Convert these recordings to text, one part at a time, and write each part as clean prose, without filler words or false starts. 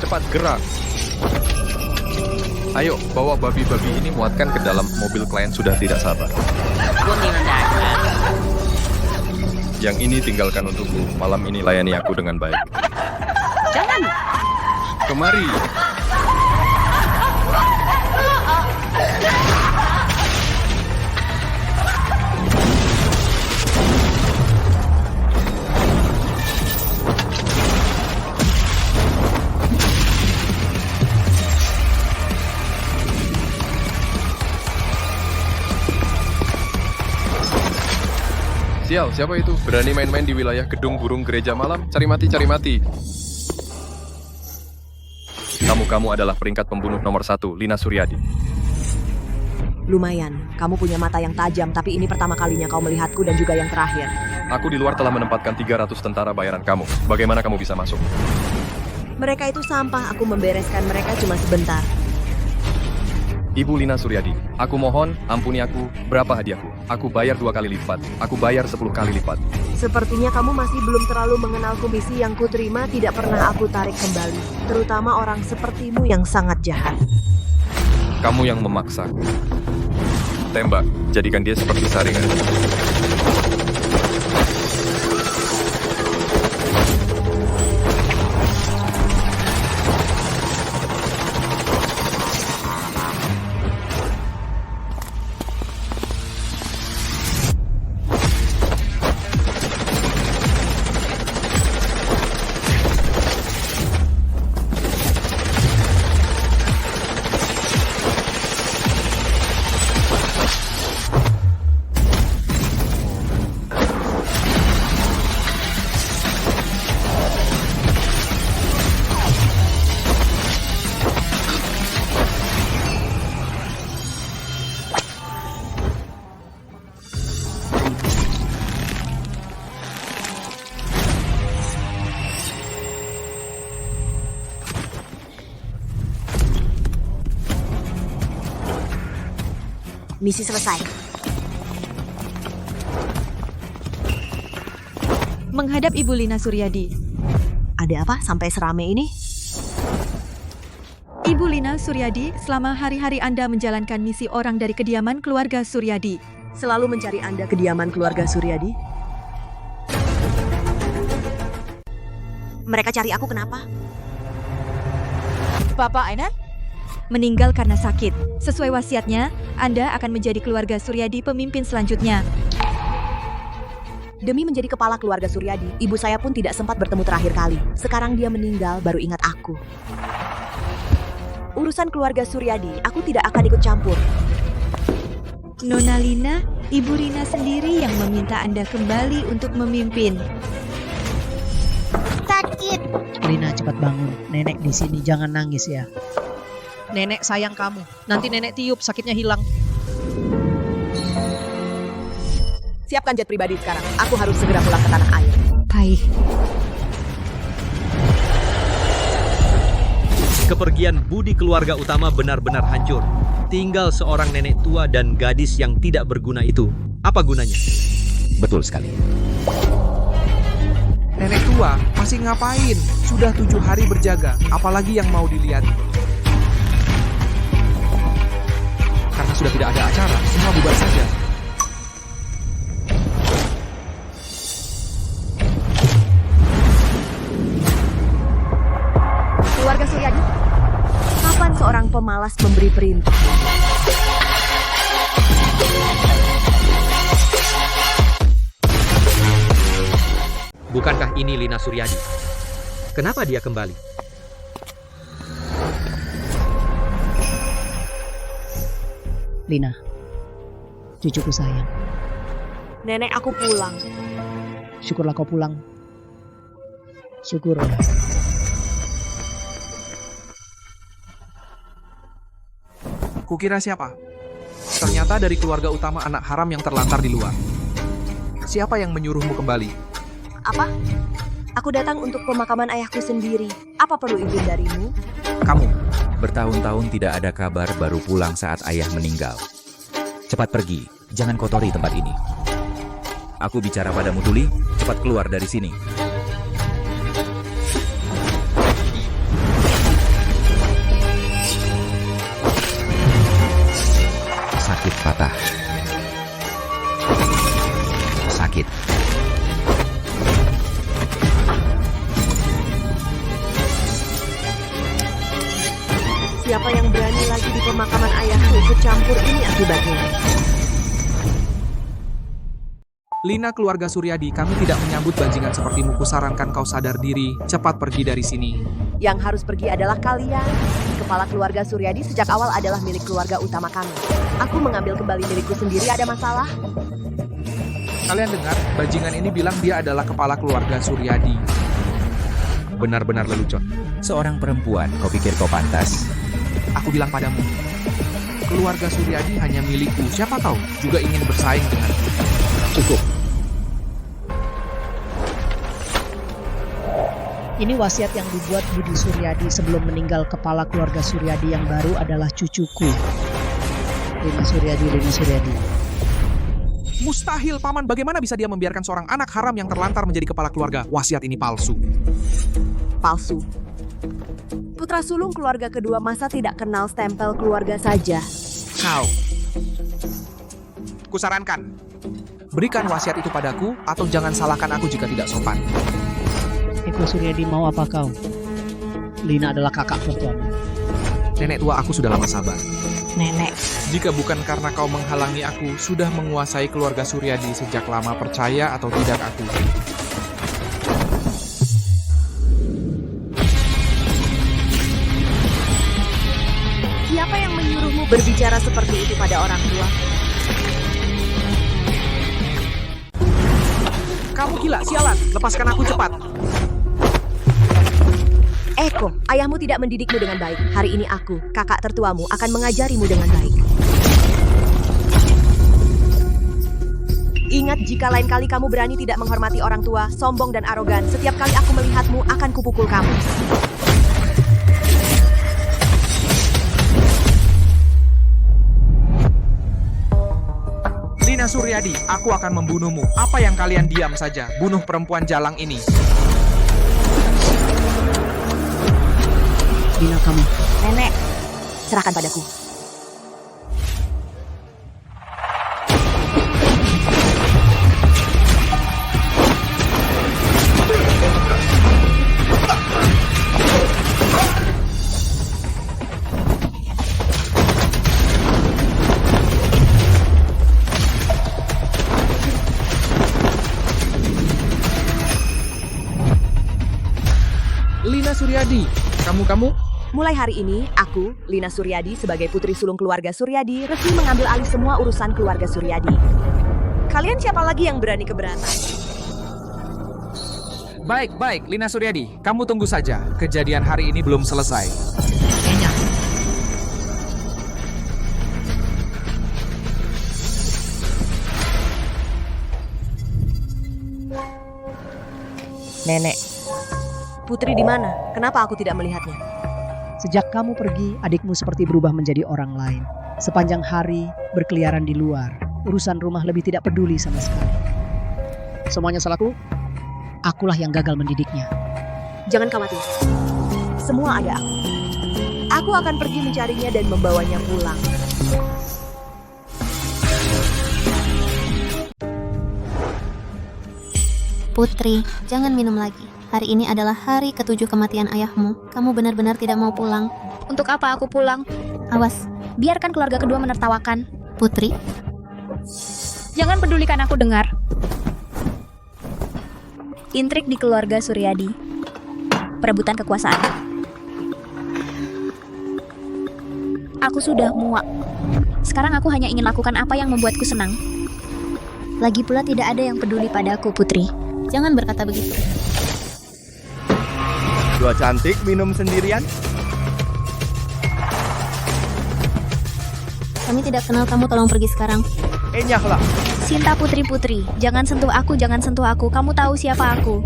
cepat gerak. Ayo, bawa babi-babi ini muatkan ke dalam mobil. Klien sudah tidak sabar. Bumi mendarat. Yang ini tinggalkan untukku. Malam ini layani aku dengan baik. Jangan. Kemari. Sial, siapa itu? Berani main-main di wilayah gedung burung gereja malam? Cari mati, cari mati. Kamu adalah peringkat pembunuh nomor 1, Lina Suryadi. Lumayan, kamu punya mata yang tajam, tapi ini pertama kalinya kau melihatku dan juga yang terakhir. Aku di luar telah menempatkan 300 tentara bayaran kamu. Bagaimana kamu bisa masuk? Mereka itu sampah, aku membereskan mereka cuma sebentar. Ibu Lina Suryadi, aku mohon, ampuni aku. Berapa hadiahku? Aku bayar 2 kali lipat. Aku bayar 10 kali lipat. Sepertinya kamu masih belum terlalu mengenal komisi yang kuterima tidak pernah aku tarik kembali. Terutama orang sepertimu yang sangat jahat. Kamu yang memaksaku. Tembak, jadikan dia seperti saringan. Misi selesai. Menghadap Ibu Lina Suryadi. Ada apa sampai serame ini? Ibu Lina Suryadi, selama hari-hari Anda menjalankan misi orang dari kediaman keluarga Suryadi. Selalu mencari Anda kediaman keluarga Suryadi? Mereka cari aku kenapa? Bapak Ainar? Meninggal karena sakit. Sesuai wasiatnya, Anda akan menjadi keluarga Suryadi pemimpin selanjutnya. Demi menjadi kepala keluarga Suryadi, ibu saya pun tidak sempat bertemu terakhir kali. Sekarang dia meninggal, baru ingat aku. Urusan keluarga Suryadi, aku tidak akan ikut campur. Nona Lina, Ibu Rina sendiri yang meminta Anda kembali untuk memimpin. Sakit! Lina, cepat bangun. Nenek di sini, jangan nangis ya. Nenek sayang kamu. Nanti nenek tiup, sakitnya hilang. Siapkan jet pribadi sekarang. Aku harus segera pulang ke tanah air. Baik. Kepergian budi keluarga utama benar-benar hancur. Tinggal seorang nenek tua dan gadis yang tidak berguna itu. Apa gunanya? Betul sekali. Nenek tua masih ngapain? Sudah 7 hari berjaga, apalagi yang mau dilihat? Karena sudah tidak ada acara, semua bubar saja. Keluarga Suryadi, kapan seorang pemalas memberi perintah? Bukankah ini Lina Suryadi? Kenapa dia kembali? Lina, cucuku sayang. Nenek, aku pulang. Syukurlah kau pulang. Syukurlah. Kukira siapa? Ternyata dari keluarga utama anak haram yang terlantar di luar. Siapa yang menyuruhmu kembali? Apa? Aku datang untuk pemakaman ayahku sendiri. Apa perlu izin darimu? Kamu. Bertahun-tahun tidak ada kabar, baru pulang saat ayah meninggal. Cepat pergi, jangan kotori tempat ini. Aku bicara padamu, Tuli. Cepat keluar dari sini. siapa yang berani lagi di pemakaman ayahku ikut campur, ini akibatnya. Lina, keluarga Suryadi, kami tidak menyambut bajingan sepertimu. Kusarankan kau sadar diri, cepat pergi dari sini. Yang harus pergi adalah kalian. Kepala keluarga Suryadi sejak awal adalah milik keluarga utama kami. Aku mengambil kembali milikku sendiri, ada masalah? Kalian dengar, bajingan ini bilang dia adalah kepala keluarga Suryadi. Benar-benar lelucon. Seorang perempuan, kau pikir kau pantas? Aku bilang padamu, keluarga Suryadi hanya milikku. Siapa tahu juga ingin bersaing denganku. Cukup. Ini wasiat yang dibuat Budi Suryadi sebelum meninggal. Kepala keluarga Suryadi yang baru adalah cucuku. Lina Suryadi. Mustahil, Paman. Bagaimana bisa dia membiarkan seorang anak haram yang terlantar menjadi kepala keluarga? Wasiat ini palsu. Palsu. Putra sulung keluarga kedua masa tidak kenal stempel keluarga saja. Kau. Kusarankan, berikan wasiat itu padaku atau jangan salahkan aku jika tidak sopan. Eko Suryadi, mau apa kau? Lina adalah kakak mertuamu. Nenek tua, aku sudah lama sabar. Nenek. Jika bukan karena kau menghalangi aku, sudah menguasai keluarga Suryadi sejak lama. Percaya atau tidak aku. Siapa yang menyuruhmu berbicara seperti itu pada orang tua? Kamu gila, sialan. Lepaskan aku cepat. Eko, ayahmu tidak mendidikmu dengan baik. Hari ini aku, kakak tertuamu, akan mengajarimu dengan baik. Ingat, jika lain kali kamu berani tidak menghormati orang tua, sombong dan arogan, setiap kali aku melihatmu, akan kupukul kamu. Lina Suryadi, aku akan membunuhmu. Apa yang kalian diam saja? Bunuh perempuan jalang ini. Lina, kamu. Nenek, serahkan padaku. Lina Suryadi, kamu? Mulai hari ini, aku, Lina Suryadi, sebagai putri sulung keluarga Suryadi, resmi mengambil alih semua urusan keluarga Suryadi. Kalian siapa lagi yang berani keberatan? Baik, Lina Suryadi, kamu tunggu saja. Kejadian hari ini belum selesai. Nenek, putri di mana? Kenapa aku tidak melihatnya? Sejak kamu pergi, adikmu seperti berubah menjadi orang lain. Sepanjang hari berkeliaran di luar. Urusan rumah lebih tidak peduli sama sekali. Semuanya salahku. Akulah yang gagal mendidiknya. Jangan khawatir. Semua ada aku. Aku akan pergi mencarinya dan membawanya pulang. Putri, jangan minum lagi. Hari ini adalah hari ke-7 kematian ayahmu. Kamu benar-benar tidak mau pulang. Untuk apa aku pulang? Awas, Biarkan keluarga kedua menertawakan. Putri. Jangan pedulikan aku dengar. Intrik di keluarga Suryadi. Perebutan kekuasaan. Aku sudah muak. Sekarang aku hanya ingin lakukan apa yang membuatku senang. Lagi pula tidak ada yang peduli padaku, Putri. Jangan berkata begitu. Dua cantik minum sendirian? Kami tidak kenal kamu, tolong pergi sekarang. Enyahlah. Sinta putri-putri, jangan sentuh aku, jangan sentuh aku. Kamu tahu siapa aku.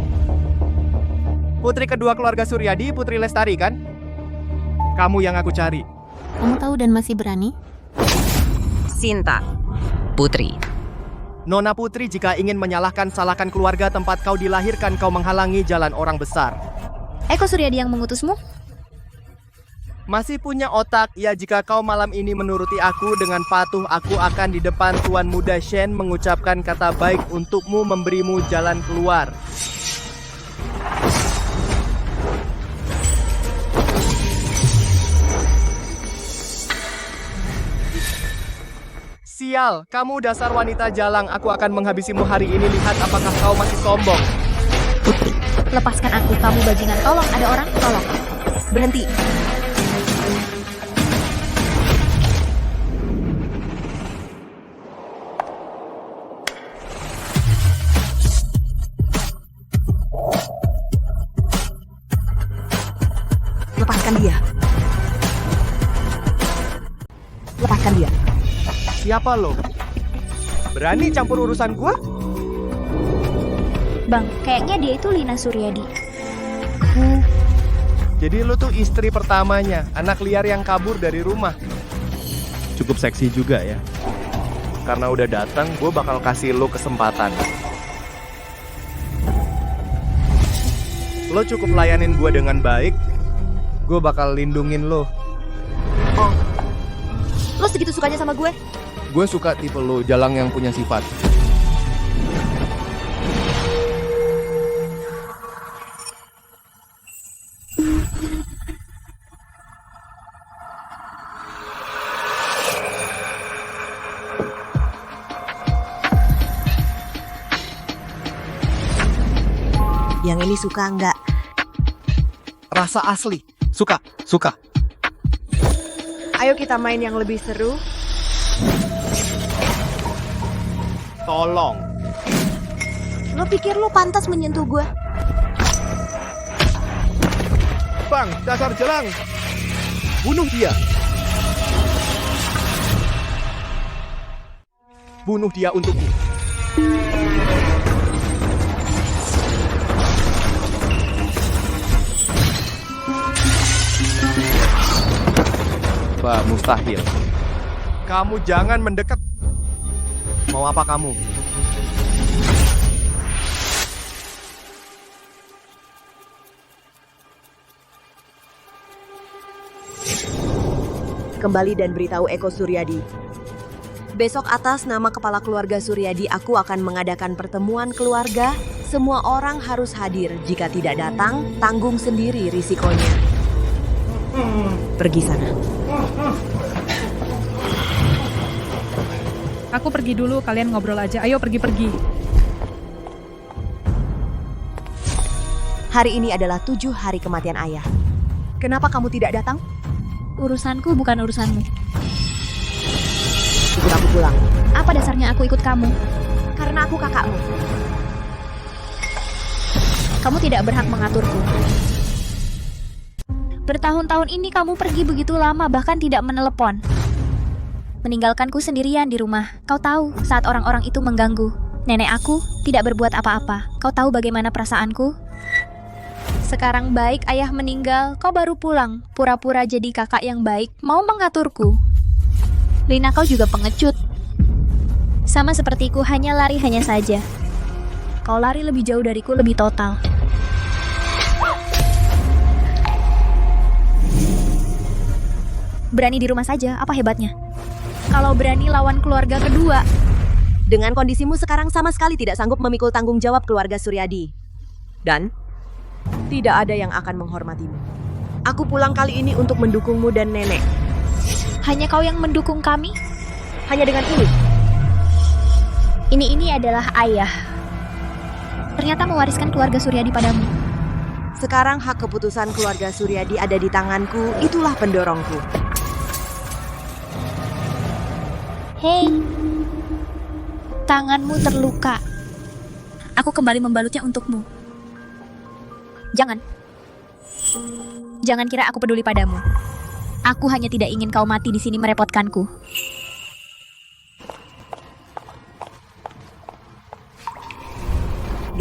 Putri kedua keluarga Suryadi, Putri Lestari kan? Kamu yang aku cari. Kamu tahu dan masih berani? Sinta, putri. Nona Putri, jika ingin menyalahkan, salahkan keluarga tempat kau dilahirkan. Kau menghalangi jalan orang besar. Eko Suryadi yang mengutusmu? Masih punya otak? Ya, jika kau malam ini menuruti aku dengan patuh, aku akan di depan Tuan Muda Shen mengucapkan kata baik untukmu, memberimu jalan keluar. Sial, kamu dasar wanita jalang. Aku akan menghabisimu hari ini. Lihat apakah kau masih sombong. Putri, lepaskan aku. Kamu bajingan. Tolong, ada orang. Tolong. Berhenti. Lepaskan dia. Lepaskan dia. Siapa lo? Berani campur urusan gua? Bang, kayaknya dia itu Lina Suryadi. Jadi lo tuh istri pertamanya, anak liar yang kabur dari rumah. Cukup seksi juga ya. Karena udah datang, gue bakal kasih lo kesempatan. Lo cukup layanin gue dengan baik, gue bakal lindungin lo. Oh, lo segitu sukanya sama gue? Gue suka tipe lo, jalang yang punya sifat. Yang ini suka nggak? Rasa asli. Suka, suka. Ayo kita main yang lebih seru. Tolong. Lo pikir lo pantas menyentuh gue? Bang, dasar jalang. Bunuh dia. Bunuh dia untukku. Bah, mustahil. Kamu jangan mendekat. Mau apa kamu? Kembali dan beritahu Eko Suryadi. Besok atas nama kepala keluarga Suryadi aku akan mengadakan pertemuan keluarga. Semua orang harus hadir. Jika tidak datang, tanggung sendiri risikonya. Pergi sana. Aku pergi dulu, kalian ngobrol aja. Ayo pergi-pergi. Hari ini adalah 7 hari kematian ayah. Kenapa kamu tidak datang? Urusanku bukan urusanmu. Ikut aku pulang. Apa dasarnya aku ikut kamu? Karena aku kakakmu. Kamu tidak berhak mengaturku. Bertahun-tahun ini kamu pergi begitu lama, bahkan tidak menelepon. Meninggalkanku sendirian di rumah. Kau tahu saat orang-orang itu mengganggu. Nenek aku tidak berbuat apa-apa. Kau tahu bagaimana perasaanku? Sekarang baik ayah meninggal, kau baru pulang. Pura-pura jadi kakak yang baik, mau mengaturku. Lina, kau juga pengecut. Sama sepertiku, hanya lari hanya saja. Kau lari lebih jauh dariku, lebih total. Berani di rumah saja, apa hebatnya? Kalau berani lawan keluarga kedua. Dengan kondisimu sekarang sama sekali tidak sanggup memikul tanggung jawab keluarga Suryadi. Dan tidak ada yang akan menghormatimu. Aku pulang kali ini untuk mendukungmu dan nenek. Hanya kau yang mendukung kami? Hanya dengan ini. Ini adalah ayah. Ternyata mewariskan keluarga Suryadi padamu. Sekarang hak keputusan keluarga Suryadi ada di tanganku, itulah pendorongku. Hei, tanganmu terluka. Aku kembali membalutnya untukmu. Jangan. Jangan kira aku peduli padamu. Aku hanya tidak ingin kau mati di sini merepotkanku.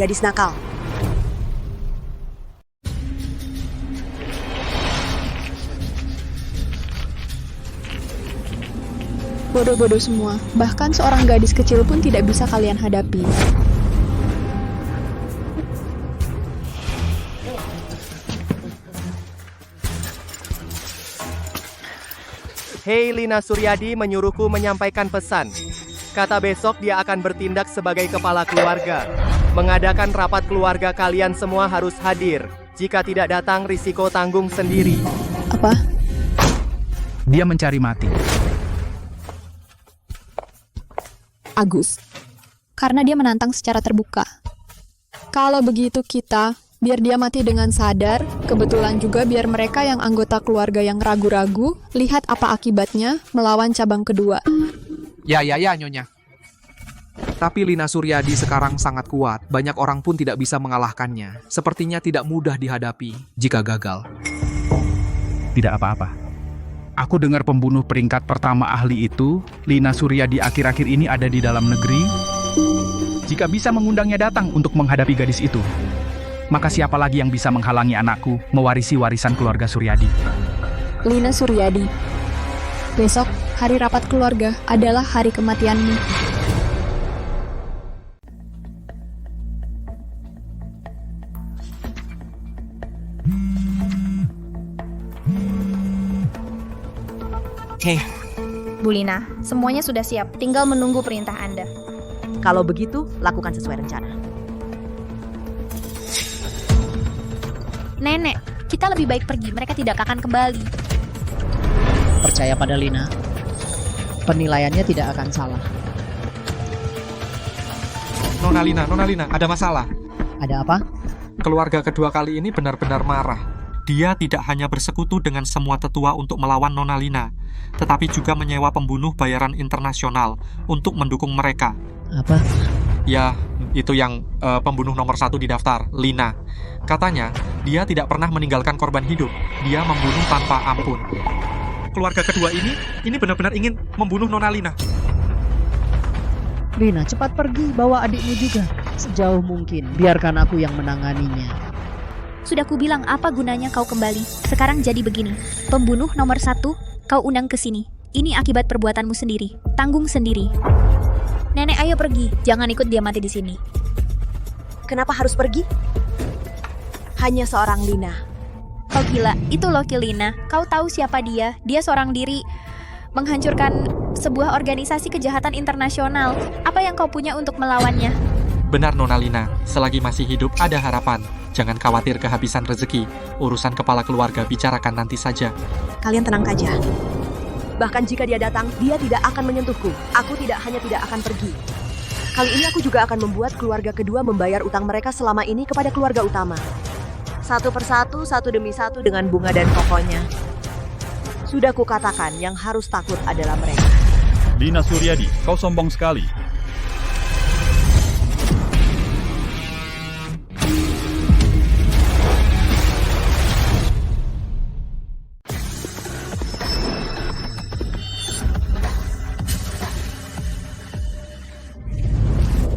Gadis nakal. Bodoh-bodoh semua. Bahkan seorang gadis kecil pun tidak bisa kalian hadapi. Hei, Lina Suryadi menyuruhku menyampaikan pesan. Kata besok dia akan bertindak sebagai kepala keluarga. Mengadakan rapat keluarga, kalian semua harus hadir. Jika tidak datang, risiko tanggung sendiri. Apa? Dia mencari mati. Agus. Karena dia menantang secara terbuka. Kalau begitu biar dia mati dengan sadar, kebetulan juga biar mereka yang anggota keluarga yang ragu-ragu, lihat apa akibatnya melawan cabang kedua. Ya, Nyonya. Tapi Lina Suryadi sekarang sangat kuat, banyak orang pun tidak bisa mengalahkannya. Sepertinya tidak mudah dihadapi jika gagal. Tidak apa-apa. Aku dengar pembunuh peringkat pertama ahli itu, Lina Suryadi akhir-akhir ini ada di dalam negeri. Jika bisa mengundangnya datang untuk menghadapi gadis itu, maka siapa lagi yang bisa menghalangi anakku mewarisi warisan keluarga Suryadi? Lina Suryadi, besok hari rapat keluarga adalah hari kematianmu. Bu Lina, semuanya sudah siap, tinggal menunggu perintah Anda. Kalau begitu, lakukan sesuai rencana. Nenek, kita lebih baik pergi, mereka tidak akan kembali. Percaya pada Lina. Penilaiannya tidak akan salah. Nona Lina, ada masalah. Ada apa? Keluarga kedua kali ini benar-benar marah. Dia tidak hanya bersekutu dengan semua tetua untuk melawan Nona Lina, tetapi juga menyewa pembunuh bayaran internasional untuk mendukung mereka. Apa? Ya, itu yang pembunuh nomor 1 di daftar, Lina. Katanya, dia tidak pernah meninggalkan korban hidup. Dia membunuh tanpa ampun. Keluarga kedua ini benar-benar ingin membunuh Nona Lina. Lina, cepat pergi, bawa adikmu juga. Sejauh mungkin, biarkan aku yang menanganinya. Sudah kubilang apa gunanya kau kembali. Sekarang jadi begini. Pembunuh nomor 1, kau undang ke sini. Ini akibat perbuatanmu sendiri. Tanggung sendiri. Nenek, ayo pergi. Jangan ikut dia mati di sini. Kenapa harus pergi? Hanya seorang Lina. Kau gila, itu Loki Lina. Kau tahu siapa dia? Dia seorang diri menghancurkan sebuah organisasi kejahatan internasional. Apa yang kau punya untuk melawannya? Benar Nona Lina, selagi masih hidup ada harapan. Jangan khawatir kehabisan rezeki. Urusan kepala keluarga bicarakan nanti saja. Kalian tenang saja. Bahkan jika dia datang, dia tidak akan menyentuhku. Aku tidak akan pergi. Kali ini aku juga akan membuat keluarga kedua membayar utang mereka selama ini kepada keluarga utama. Satu persatu, satu demi satu dengan bunga dan pokoknya. Sudah kukatakan yang harus takut adalah mereka. Lina Suryadi, kau sombong sekali.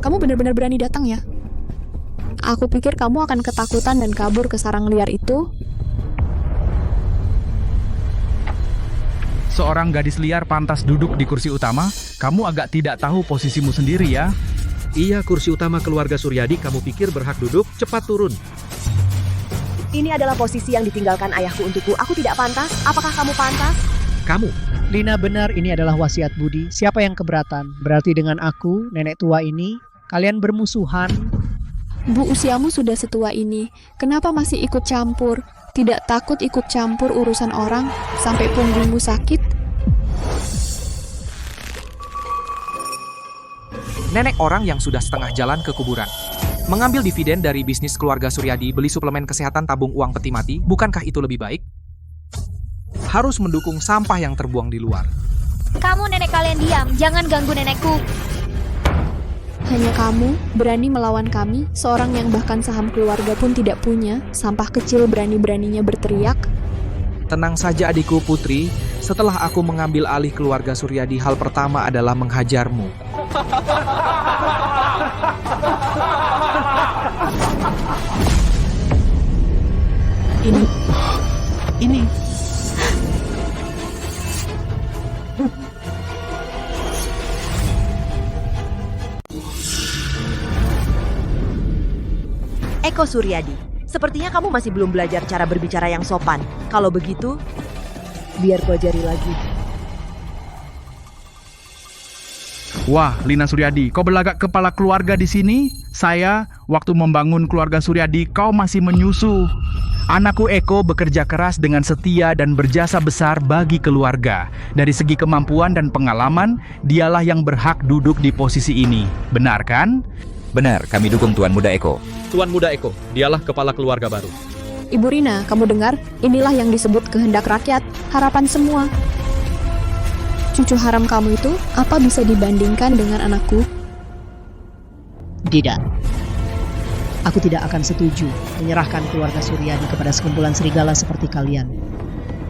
Kamu benar-benar berani datang ya? Aku pikir kamu akan ketakutan dan kabur ke sarang liar itu. Seorang gadis liar pantas duduk di kursi utama. Kamu agak tidak tahu posisimu sendiri ya. Iya, kursi utama keluarga Suryadi kamu pikir berhak duduk? Cepat turun. Ini adalah posisi yang ditinggalkan ayahku untukku. Aku tidak pantas. Apakah kamu pantas? Kamu. Lina, benar ini adalah wasiat Budi. Siapa yang keberatan? Berarti dengan aku, nenek tua ini, kalian bermusuhan. Bu, usiamu sudah setua ini. Kenapa masih ikut campur? Tidak takut ikut campur urusan orang sampai punggungmu sakit? Nenek orang yang sudah setengah jalan ke kuburan. Mengambil dividen dari bisnis keluarga Suryadi, beli suplemen kesehatan tabung uang peti mati, bukankah itu lebih baik? Harus mendukung sampah yang terbuang di luar. Kamu nenek kalian diam, jangan ganggu nenekku. Hanya kamu berani melawan kami, seorang yang bahkan saham keluarga pun tidak punya, sampah kecil berani-beraninya berteriak. Tenang saja adikku Putri, setelah aku mengambil alih keluarga Suryadi, hal pertama adalah menghajarmu. Ini. Eko Suryadi, sepertinya kamu masih belum belajar cara berbicara yang sopan. Kalau begitu, biar ku ajari lagi. Wah, Lina Suryadi, kau berlagak kepala keluarga di sini? Saya, waktu membangun keluarga Suryadi, kau masih menyusuh. Anakku Eko bekerja keras dengan setia dan berjasa besar bagi keluarga. Dari segi kemampuan dan pengalaman, dialah yang berhak duduk di posisi ini. Benar kan? Benar, kami dukung Tuan Muda Eko. Tuan Muda Eko, dialah kepala keluarga baru. Ibu Rina, kamu dengar? Inilah yang disebut kehendak rakyat, harapan semua. Cucu haram kamu itu apa bisa dibandingkan dengan anakku? Tidak. Aku tidak akan setuju menyerahkan keluarga Suryadi kepada sekumpulan serigala seperti kalian.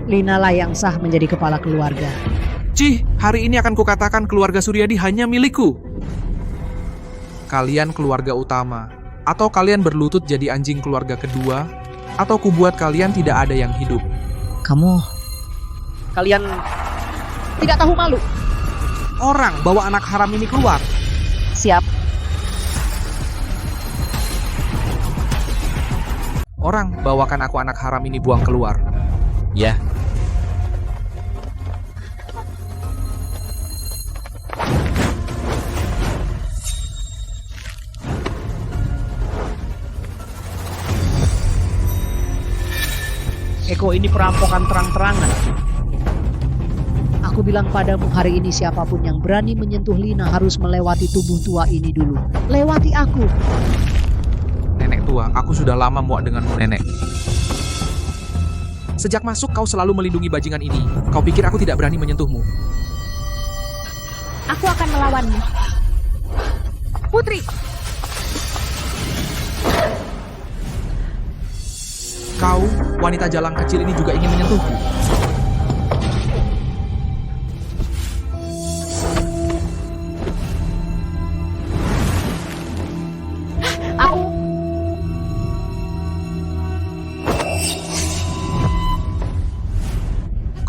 Lina lah yang sah menjadi kepala keluarga. Cih, hari ini akan kukatakan keluarga Suryadi hanya milikku. Kalian keluarga utama, atau kalian berlutut jadi anjing keluarga kedua, atau kubuat kalian tidak ada yang hidup. Kalian tidak tahu malu. Orang bawa anak haram ini keluar. Siap. Orang bawakan aku anak haram ini buang keluar. Ya. Eko, ini perampokan terang-terangan. Aku bilang padamu hari ini siapapun yang berani menyentuh Lina harus melewati tubuh tua ini dulu. Lewati aku. Nenek tua, aku sudah lama muak denganmu, nenek. Sejak masuk kau selalu melindungi bajingan ini. Kau pikir aku tidak berani menyentuhmu? Aku akan melawanmu. Putri! Kau, wanita jalang kecil ini juga ingin menyentuhku.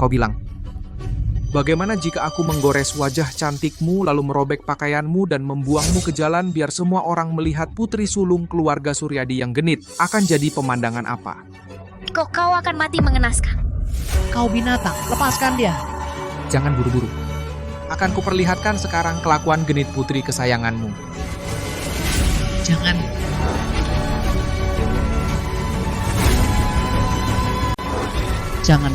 Kau bilang, bagaimana jika aku menggores wajah cantikmu lalu merobek pakaianmu dan membuangmu ke jalan biar semua orang melihat putri sulung keluarga Suryadi yang genit? Akan jadi pemandangan apa? Kok kau akan mati mengenaskan? Kau binatang, lepaskan dia. Jangan buru-buru. Akan kuperlihatkan sekarang kelakuan genit putri kesayanganmu. Jangan. Jangan.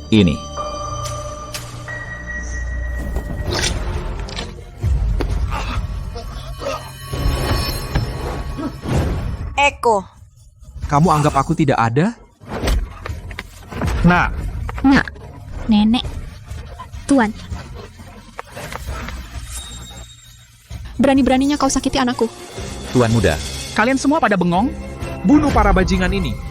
Ini. Eko. Kamu anggap aku tidak ada? Nah. Nak, nenek, Tuan. Berani-beraninya kau sakiti anakku. Tuan Muda. Kalian semua pada bengong? Bunuh para bajingan ini.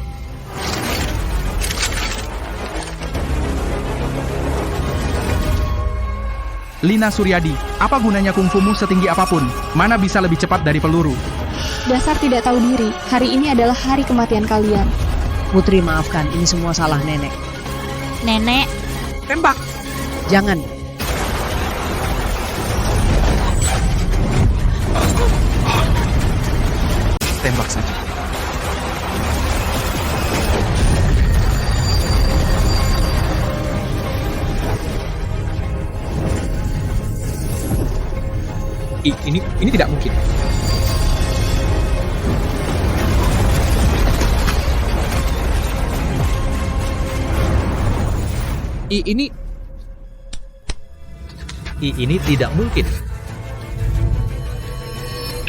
Lina Suryadi, apa gunanya kungfumu setinggi apapun? Mana bisa lebih cepat dari peluru? Dasar tidak tahu diri, hari ini adalah hari kematian kalian. Putri, maafkan, ini semua salah nenek. Nenek. Tembak. Jangan. Tembak saja. Ini tidak mungkin. Ini tidak mungkin.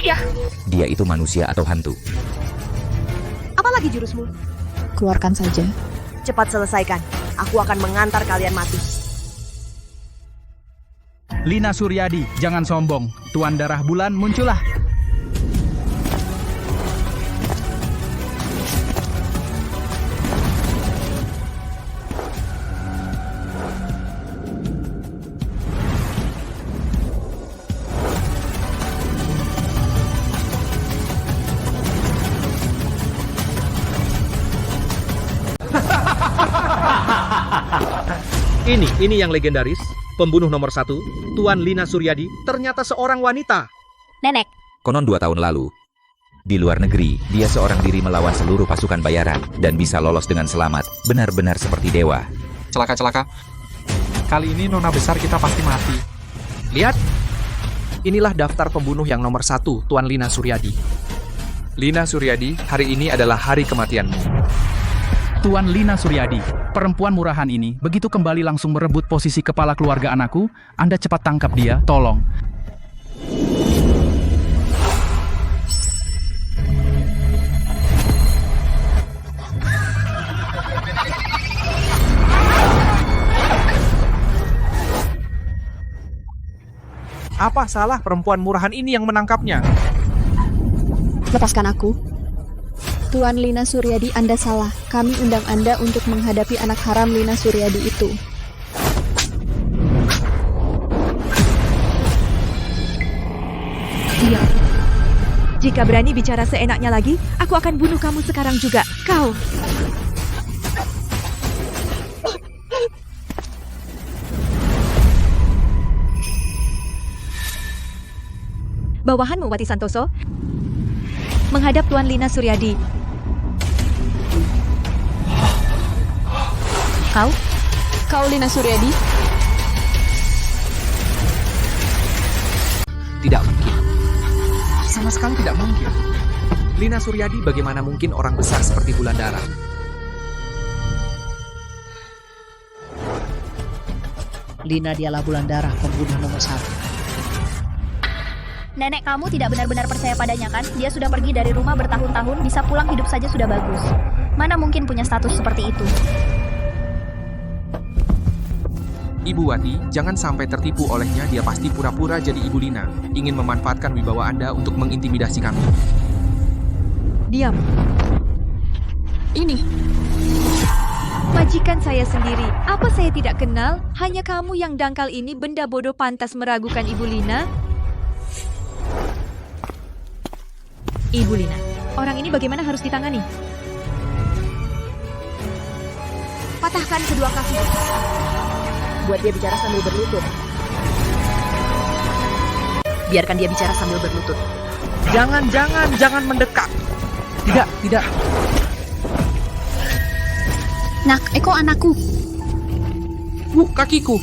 Ya. Dia itu manusia atau hantu? Apalagi jurusmu? Keluarkan saja. Cepat selesaikan. Aku akan mengantar kalian mati. Lina Suryadi, jangan sombong. Tuan Darah Bulan, muncullah. Ini yang legendaris. Pembunuh nomor 1, Tuan Lina Suryadi, ternyata seorang wanita. Nenek. Konon 2 tahun lalu, di luar negeri, dia seorang diri melawan seluruh pasukan bayaran dan bisa lolos dengan selamat. Benar-benar seperti dewa. Celaka-celaka. Kali ini nona besar kita pasti mati. Lihat. inilah daftar pembunuh yang nomor 1, Tuan Lina Suryadi. Lina Suryadi, hari ini adalah hari kematianmu. Tuan Lina Suryadi, perempuan murahan ini begitu kembali langsung merebut posisi kepala keluarga anakku. Anda cepat tangkap dia, tolong. Apa salah perempuan murahan ini yang menangkapnya? Lepaskan aku. Tuan Lina Suryadi, Anda salah. Kami undang Anda untuk menghadapi anak haram Lina Suryadi itu. Iya. Jika berani bicara seenaknya lagi, aku akan bunuh kamu sekarang juga. Kau. Bawahanmu, Wati Santoso, menghadap Tuan Lina Suryadi. Kau Lina Suryadi? Tidak mungkin. Sama sekali tidak mungkin. Lina Suryadi bagaimana mungkin orang besar seperti Wulandara? Lina dialah Wulandara, pembunuh nomor 1. Nenek kamu tidak benar-benar percaya padanya kan? Dia sudah pergi dari rumah bertahun-tahun, bisa pulang hidup saja sudah bagus. Mana mungkin punya status seperti itu? Ibu Wati, jangan sampai tertipu olehnya. Dia pasti pura-pura jadi Ibu Lina, ingin memanfaatkan wibawa Anda untuk mengintimidasi kami. Diam. Ini. Majikan saya sendiri. Apa saya tidak kenal? Hanya kamu yang dangkal ini, benda bodoh pantas meragukan Ibu Lina. Ibu Lina, orang ini bagaimana harus ditangani? Patahkan kedua kaki. Buat dia bicara sambil berlutut. Biarkan dia bicara sambil berlutut. Jangan mendekat. Tidak. Nak, Eko anakku. Kakiku.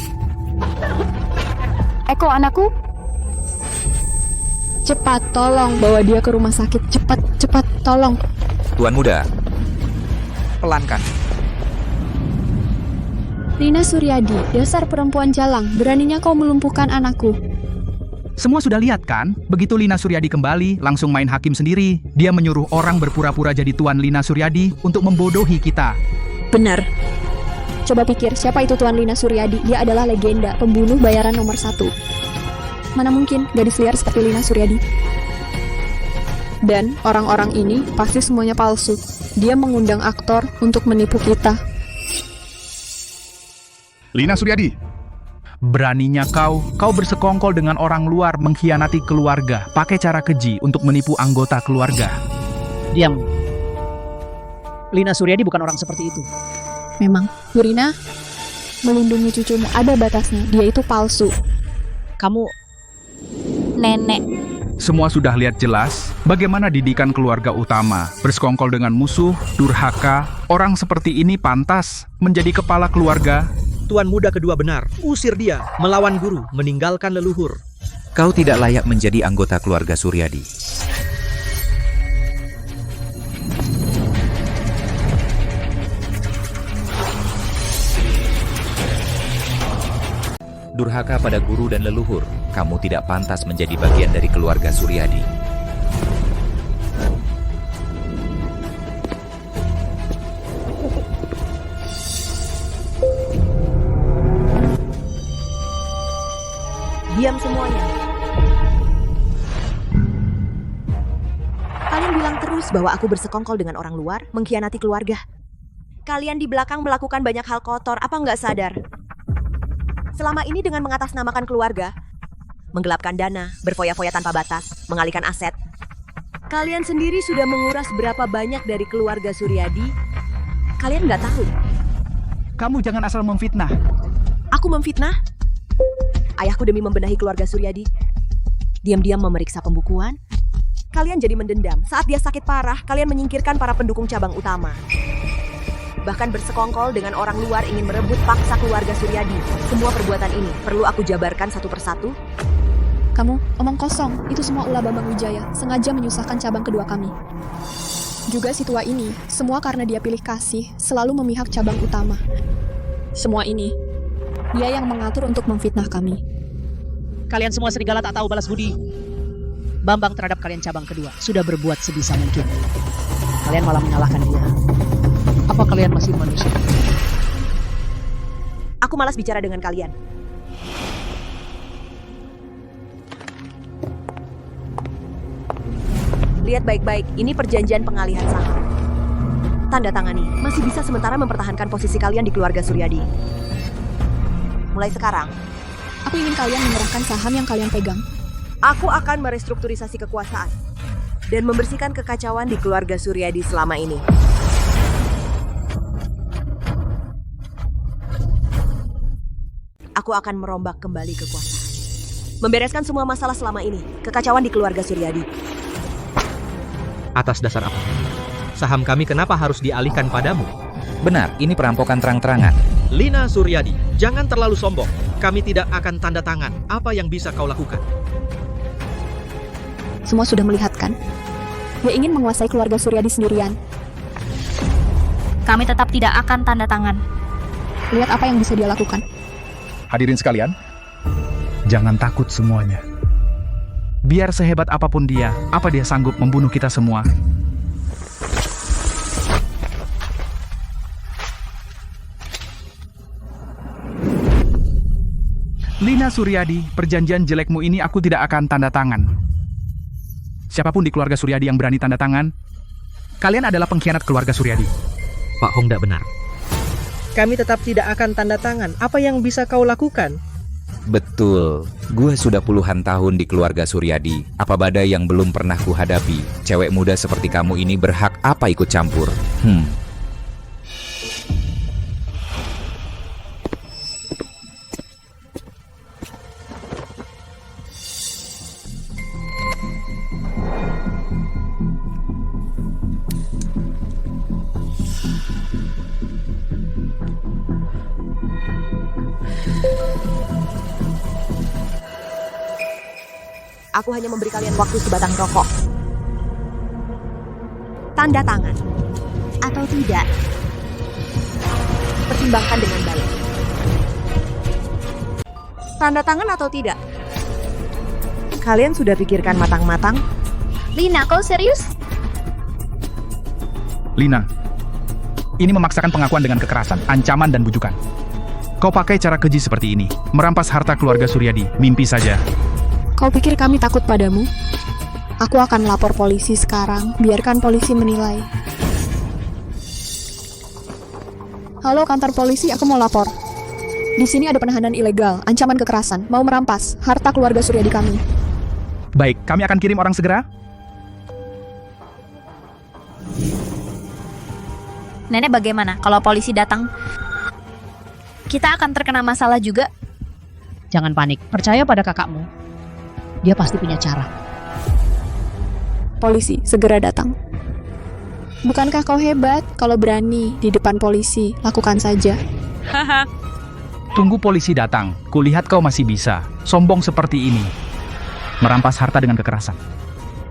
Eko anakku? Cepat, tolong bawa dia ke rumah sakit. Cepat, tolong. Tuan muda. Pelankan. Lina Suryadi, dasar perempuan jalang. Beraninya kau melumpuhkan anakku. Semua sudah lihat kan? Begitu Lina Suryadi kembali, langsung main hakim sendiri. Dia menyuruh orang berpura-pura jadi Tuan Lina Suryadi untuk membodohi kita. Benar. Coba pikir, siapa itu Tuan Lina Suryadi? Dia adalah legenda, pembunuh bayaran nomor 1. Mana mungkin gadis liar seperti Lina Suryadi? Dan orang-orang ini pasti semuanya palsu. Dia mengundang aktor untuk menipu kita. Lina Suryadi, beraninya kau bersekongkol dengan orang luar, mengkhianati keluarga, pakai cara keji untuk menipu anggota keluarga. Diam. Lina Suryadi bukan orang seperti itu. Memang, Bu Rina, melindungi cucumu ada batasnya. Dia itu palsu. Kamu... Nenek. Semua sudah lihat jelas bagaimana didikan keluarga utama, bersekongkol dengan musuh, durhaka. Orang seperti ini pantas menjadi kepala keluarga. Tuan muda kedua benar, usir dia, melawan guru, meninggalkan leluhur. Kau tidak layak menjadi anggota keluarga Suryadi. Durhaka pada guru dan leluhur, kamu tidak pantas menjadi bagian dari keluarga Suryadi. Diam semuanya. Kalian bilang terus bahwa aku bersekongkol dengan orang luar, mengkhianati keluarga. Kalian di belakang melakukan banyak hal kotor, apa nggak sadar? Selama ini dengan mengatasnamakan keluarga, menggelapkan dana, berfoya-foya tanpa batas, mengalihkan aset. Kalian sendiri sudah menguras berapa banyak dari keluarga Suryadi? Kalian nggak tahu. Kamu jangan asal memfitnah. Aku memfitnah? Ayahku demi membenahi keluarga Suryadi, diam-diam memeriksa pembukuan. Kalian jadi mendendam. Saat dia sakit parah, kalian menyingkirkan para pendukung cabang utama. Bahkan bersekongkol dengan orang luar ingin merebut paksa keluarga Suryadi. Semua perbuatan ini perlu aku jabarkan satu persatu. Kamu omong kosong, itu semua ulah Bambang Wijaya, sengaja menyusahkan cabang kedua kami. Juga si tua ini, semua karena dia pilih kasih, selalu memihak cabang utama. Semua ini, dia yang mengatur untuk memfitnah kami. Kalian semua serigala tak tahu balas budi. Bambang terhadap kalian cabang kedua sudah berbuat sebisa mungkin. Kalian malah menyalahkan dia. Apa kalian masih manusia? Aku malas bicara dengan kalian. Lihat baik-baik, ini perjanjian pengalihan saham. Tanda tangani, masih bisa sementara mempertahankan posisi kalian di keluarga Suryadi. Mulai sekarang, aku ingin kalian menyerahkan saham yang kalian pegang. Aku akan merestrukturisasi kekuasaan dan membersihkan kekacauan di keluarga Suryadi selama ini. Aku akan merombak kembali kekuasaan. Membereskan semua masalah selama ini, kekacauan di keluarga Suryadi. Atas dasar apa? Saham kami kenapa harus dialihkan padamu? Benar, ini perampokan terang-terangan. Lina Suryadi, jangan terlalu sombong. Kami tidak akan tanda tangan. Apa yang bisa kau lakukan? Semua sudah melihat kan? Dia ingin menguasai keluarga Suryadi sendirian. Kami tetap tidak akan tanda tangan. Lihat apa yang bisa dia lakukan. Hadirin sekalian, jangan takut semuanya. Biar sehebat apapun dia, apa dia sanggup membunuh kita semua? Lina Suryadi, perjanjian jelekmu ini aku tidak akan tanda tangan. Siapapun di keluarga Suryadi yang berani tanda tangan, kalian adalah pengkhianat keluarga Suryadi. Pak Hong tidak benar. Kami tetap tidak akan tanda tangan. Apa yang bisa kau lakukan? Betul, gue sudah puluhan tahun di keluarga Suryadi. Apa badai yang belum pernah kuhadapi? Cewek muda seperti kamu ini berhak apa ikut campur? Aku hanya memberi kalian waktu sebatang rokok. Tanda tangan. Atau tidak. Pertimbangkan dengan baik. Tanda tangan atau tidak? Kalian sudah pikirkan matang-matang? Lina, kau serius? Lina, ini memaksakan pengakuan dengan kekerasan, ancaman dan bujukan. Kau pakai cara keji seperti ini, merampas harta keluarga Suryadi, mimpi saja. Kau pikir kami takut padamu? Aku akan lapor polisi sekarang, biarkan polisi menilai. Halo kantor polisi, aku mau lapor. Di sini ada penahanan ilegal, ancaman kekerasan, mau merampas harta keluarga Suryadi kami. Baik, kami akan kirim orang segera. Nenek bagaimana kalau polisi datang? Kita akan terkena masalah juga. Jangan panik, percaya pada kakakmu. Dia pasti punya cara. Polisi, segera datang. Bukankah kau hebat? Kalau berani di depan polisi, lakukan saja. Haha. Tunggu polisi datang, kulihat kau masih bisa. Sombong seperti ini. Merampas harta dengan kekerasan.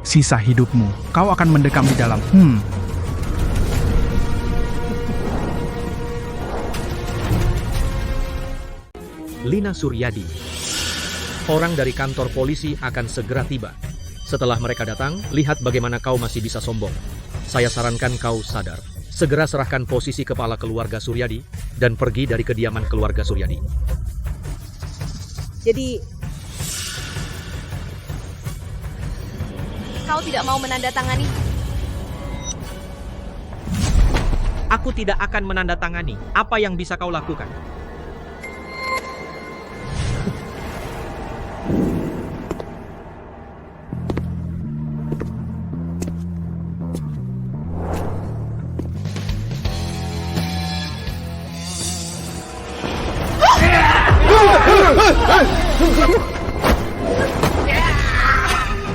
Sisa hidupmu, kau akan mendekam di dalam. Lina Suryadi. Orang dari kantor polisi akan segera tiba. Setelah mereka datang, lihat bagaimana kau masih bisa sombong. Saya sarankan kau sadar. Segera serahkan posisi kepala keluarga Suryadi dan pergi dari kediaman keluarga Suryadi. Jadi, kau tidak mau menandatangani? Aku tidak akan menandatangani. Apa yang bisa kau lakukan?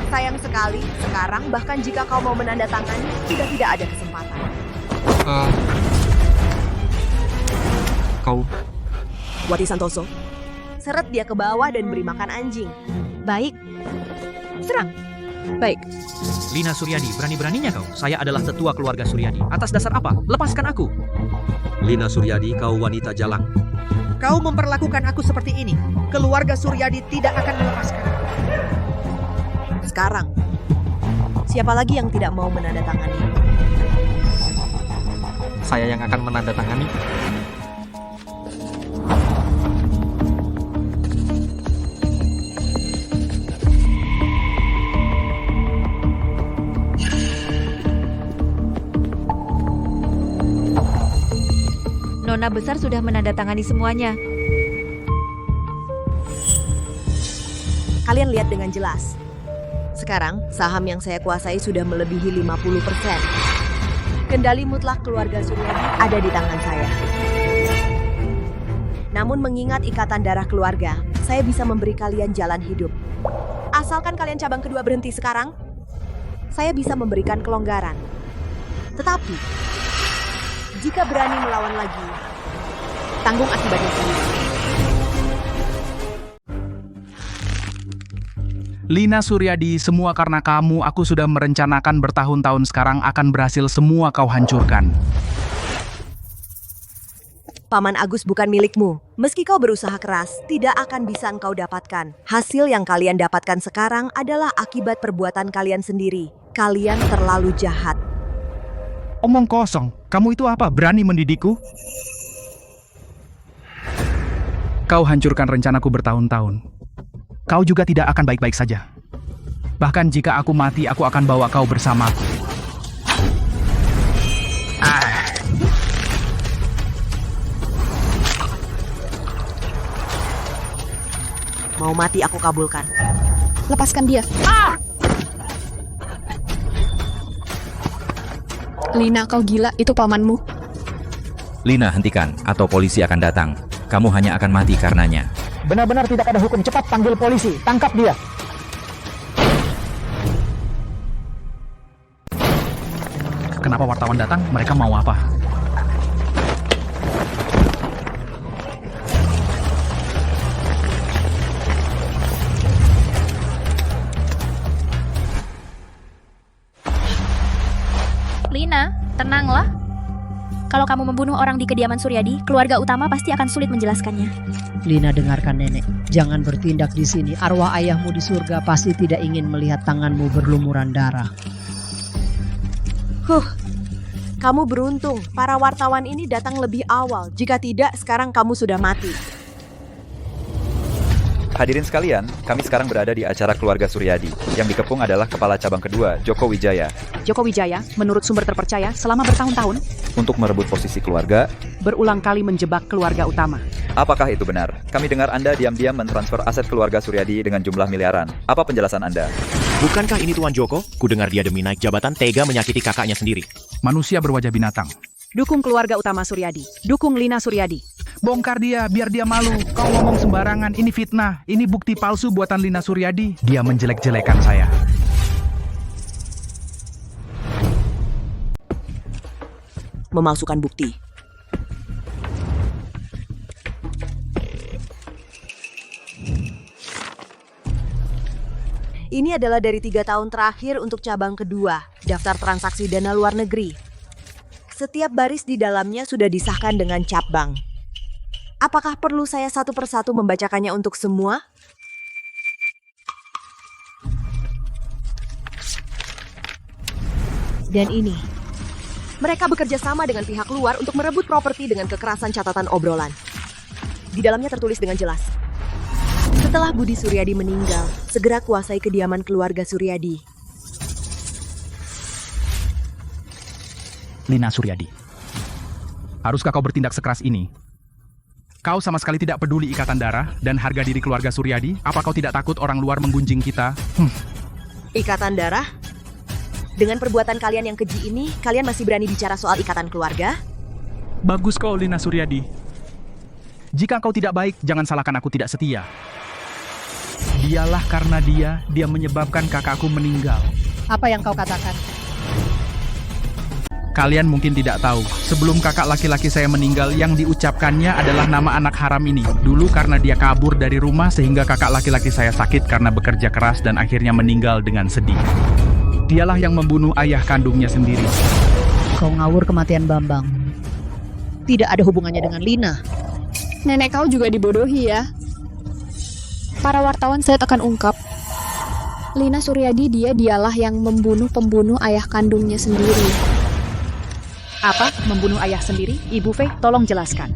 Sayang sekali, sekarang bahkan jika kau mau menandatangani, sudah tidak ada kesempatan. Kau... Wati Santoso, seret dia ke bawah dan beri makan anjing. Baik, serang. Baik. Lina Suryadi, berani-beraninya kau. Saya adalah tetua keluarga Suryadi. Atas dasar apa? Lepaskan aku. Lina Suryadi, kau wanita jalang. Kau memperlakukan aku seperti ini. Keluarga Suryadi tidak akan melepaskan. Sekarang, siapa lagi yang tidak mau menandatangani? Saya yang akan menandatangani. Nona besar sudah menandatangani semuanya. Kalian lihat dengan jelas. Sekarang, saham yang saya kuasai sudah melebihi 50%. Kendali mutlak keluarga Suryadi ada di tangan saya. Namun mengingat ikatan darah keluarga, saya bisa memberi kalian jalan hidup. Asalkan kalian cabang kedua berhenti sekarang, saya bisa memberikan kelonggaran. Tetapi, jika berani melawan lagi, tanggung akibatnya sendiri. Lina Suryadi, semua karena kamu. Aku sudah merencanakan bertahun-tahun, sekarang akan berhasil, semua kau hancurkan. Paman Agus bukan milikmu. Meski kau berusaha keras, tidak akan bisa engkau dapatkan. Hasil yang kalian dapatkan sekarang adalah akibat perbuatan kalian sendiri. Kalian terlalu jahat. Omong kosong, kamu itu apa? Berani mendidikku? Kau hancurkan rencanaku bertahun-tahun. Kau juga tidak akan baik-baik saja. Bahkan jika aku mati, aku akan bawa kau bersamaku. Mau mati aku kabulkan. Lepaskan dia. Lina, kau gila, itu pamanmu. Lina, hentikan, atau polisi akan datang. Kamu hanya akan mati karenanya. Benar-benar tidak ada hukum. Cepat panggil polisi. Tangkap dia. Kenapa wartawan datang? Mereka mau apa? Lina, tenanglah. Kalau kamu membunuh orang di kediaman Suryadi, keluarga utama pasti akan sulit menjelaskannya. Lina, dengarkan nenek. Jangan bertindak di sini. Arwah ayahmu di surga pasti tidak ingin melihat tanganmu berlumuran darah. Kamu beruntung. Para wartawan ini datang lebih awal. Jika tidak, sekarang kamu sudah mati. Hadirin sekalian, kami sekarang berada di acara keluarga Suryadi. Yang dikepung adalah Kepala Cabang Kedua, Joko Wijaya. Joko Wijaya, menurut sumber terpercaya, selama bertahun-tahun Untuk merebut posisi keluarga, berulang kali menjebak keluarga utama. apakah itu benar? Kami dengar Anda diam-diam mentransfer aset keluarga Suryadi dengan jumlah miliaran. Apa penjelasan Anda? Bukankah ini Tuan Joko? Kudengar dia demi naik jabatan tega menyakiti kakaknya sendiri. Manusia berwajah binatang. Dukung keluarga utama Suryadi. Dukung Lina Suryadi. Bongkar dia, biar dia malu. Kau ngomong sembarangan, ini fitnah. Ini bukti palsu buatan Lina Suryadi. Dia menjelek-jelekan saya. Memalsukan bukti. Ini adalah dari 3 tahun terakhir untuk cabang kedua, daftar transaksi dana luar negeri. Setiap baris di dalamnya sudah disahkan dengan cap bank. Apakah perlu saya satu persatu membacakannya untuk semua? Dan ini, mereka bekerja sama dengan pihak luar untuk merebut properti dengan kekerasan catatan obrolan. Di dalamnya tertulis dengan jelas, setelah Budi Suryadi meninggal, segera kuasai kediaman keluarga Suryadi. Lina Suryadi, haruskah kau bertindak sekeras ini? Kau sama sekali tidak peduli ikatan darah dan harga diri keluarga Suryadi? Apa kau tidak takut orang luar menggunjing kita? Ikatan darah? Dengan perbuatan kalian yang keji ini, kalian masih berani bicara soal ikatan keluarga? Bagus kau, Lina Suryadi. Jika kau tidak baik, jangan salahkan aku tidak setia. Dialah karena dia menyebabkan kakakku meninggal. Apa yang kau katakan? kalian mungkin tidak tahu, sebelum kakak laki-laki saya meninggal yang diucapkannya adalah nama anak haram ini. Dulu karena dia kabur dari rumah sehingga kakak laki-laki saya sakit karena bekerja keras dan akhirnya meninggal dengan sedih. Dialah yang membunuh ayah kandungnya sendiri. Kau ngawur kematian Bambang. Tidak ada hubungannya dengan Lina. Nenek kau juga dibodohi ya. Para wartawan saya akan ungkap. Lina Suryadi dialah yang membunuh pembunuh ayah kandungnya sendiri. Apa? Membunuh ayah sendiri? Ibu Fei, tolong jelaskan.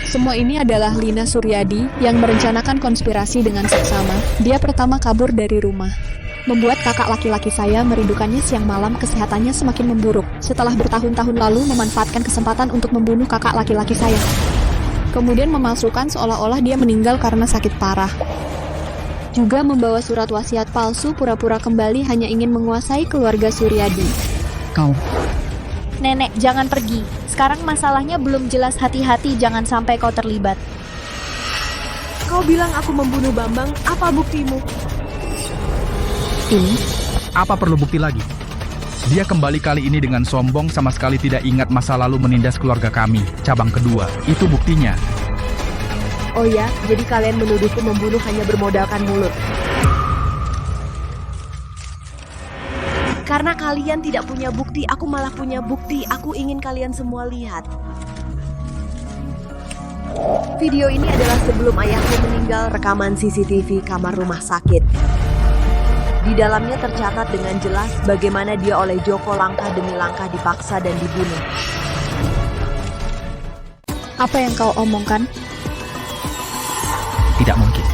Semua ini adalah Lina Suryadi yang merencanakan konspirasi dengan seksama. Dia pertama kabur dari rumah. Membuat kakak laki-laki saya merindukannya siang malam, kesehatannya semakin memburuk. Setelah bertahun-tahun lalu memanfaatkan kesempatan untuk membunuh kakak laki-laki saya. Kemudian memalsukan seolah-olah dia meninggal karena sakit parah. Juga membawa surat wasiat palsu pura-pura kembali hanya ingin menguasai keluarga Suryadi. Kau. Nenek, jangan pergi. Sekarang masalahnya belum jelas, hati-hati jangan sampai kau terlibat. Kau bilang aku membunuh Bambang, apa buktimu? Ini? Apa perlu bukti lagi? Dia kembali kali ini dengan sombong, sama sekali tidak ingat masa lalu menindas keluarga kami. Cabang kedua, itu buktinya. Oh ya, jadi kalian menuduhku membunuh hanya bermodalkan mulut. Karena kalian tidak punya bukti, aku malah punya bukti. Aku ingin kalian semua lihat. Video ini adalah sebelum ayahku meninggal, rekaman CCTV kamar rumah sakit. Di dalamnya tercatat dengan jelas bagaimana dia oleh Joko langkah demi langkah dipaksa dan dibunuh. Apa yang kau omongkan? Tidak mungkin.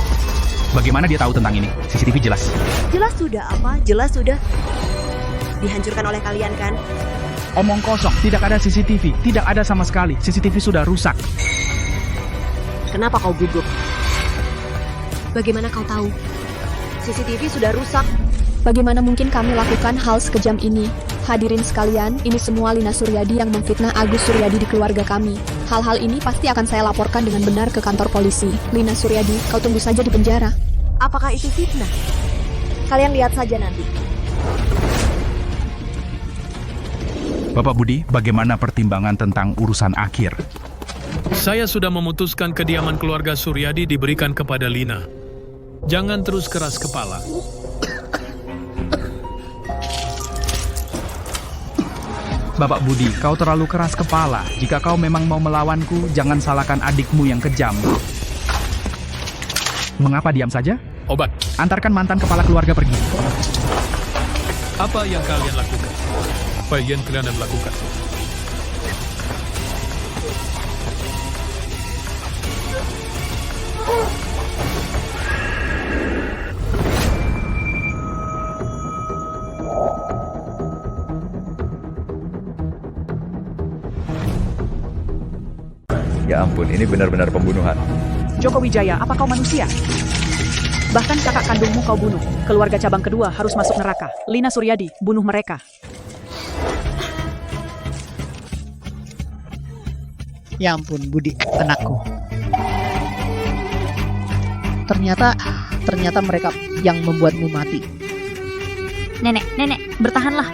Bagaimana dia tahu tentang ini? CCTV jelas. Jelas sudah apa? Jelas sudah. Dihancurkan oleh kalian kan? Omong kosong, tidak ada CCTV. Tidak ada sama sekali. CCTV sudah rusak. Kenapa kau gugup? Bagaimana kau tahu? CCTV sudah rusak. Bagaimana mungkin kami lakukan hal sekejam ini? Hadirin sekalian, ini semua Lina Suryadi yang memfitnah Agus Suryadi di keluarga kami. Hal-hal ini pasti akan saya laporkan dengan benar ke kantor polisi. Lina Suryadi, kau tunggu saja di penjara. Apakah itu fitnah? Kalian lihat saja nanti. Bapak Budi, bagaimana pertimbangan tentang urusan akhir? Saya sudah memutuskan kediaman keluarga Suryadi diberikan kepada Lina. Jangan terus keras kepala. Bapak Budi, kau terlalu keras kepala. Jika kau memang mau melawanku, jangan salahkan adikmu yang kejam. Mengapa diam saja? Obat. Antarkan mantan kepala keluarga pergi. Apa yang kalian lakukan? Apa yang kalian lakukan? Ya ampun, ini benar-benar pembunuhan. Joko Wijaya, apa kau manusia? Bahkan kakak kandungmu kau bunuh. Keluarga cabang kedua harus masuk neraka. Lina Suryadi, bunuh mereka. Ya ampun, Budi, anakku. Ternyata mereka yang membuatmu mati. Nenek, bertahanlah.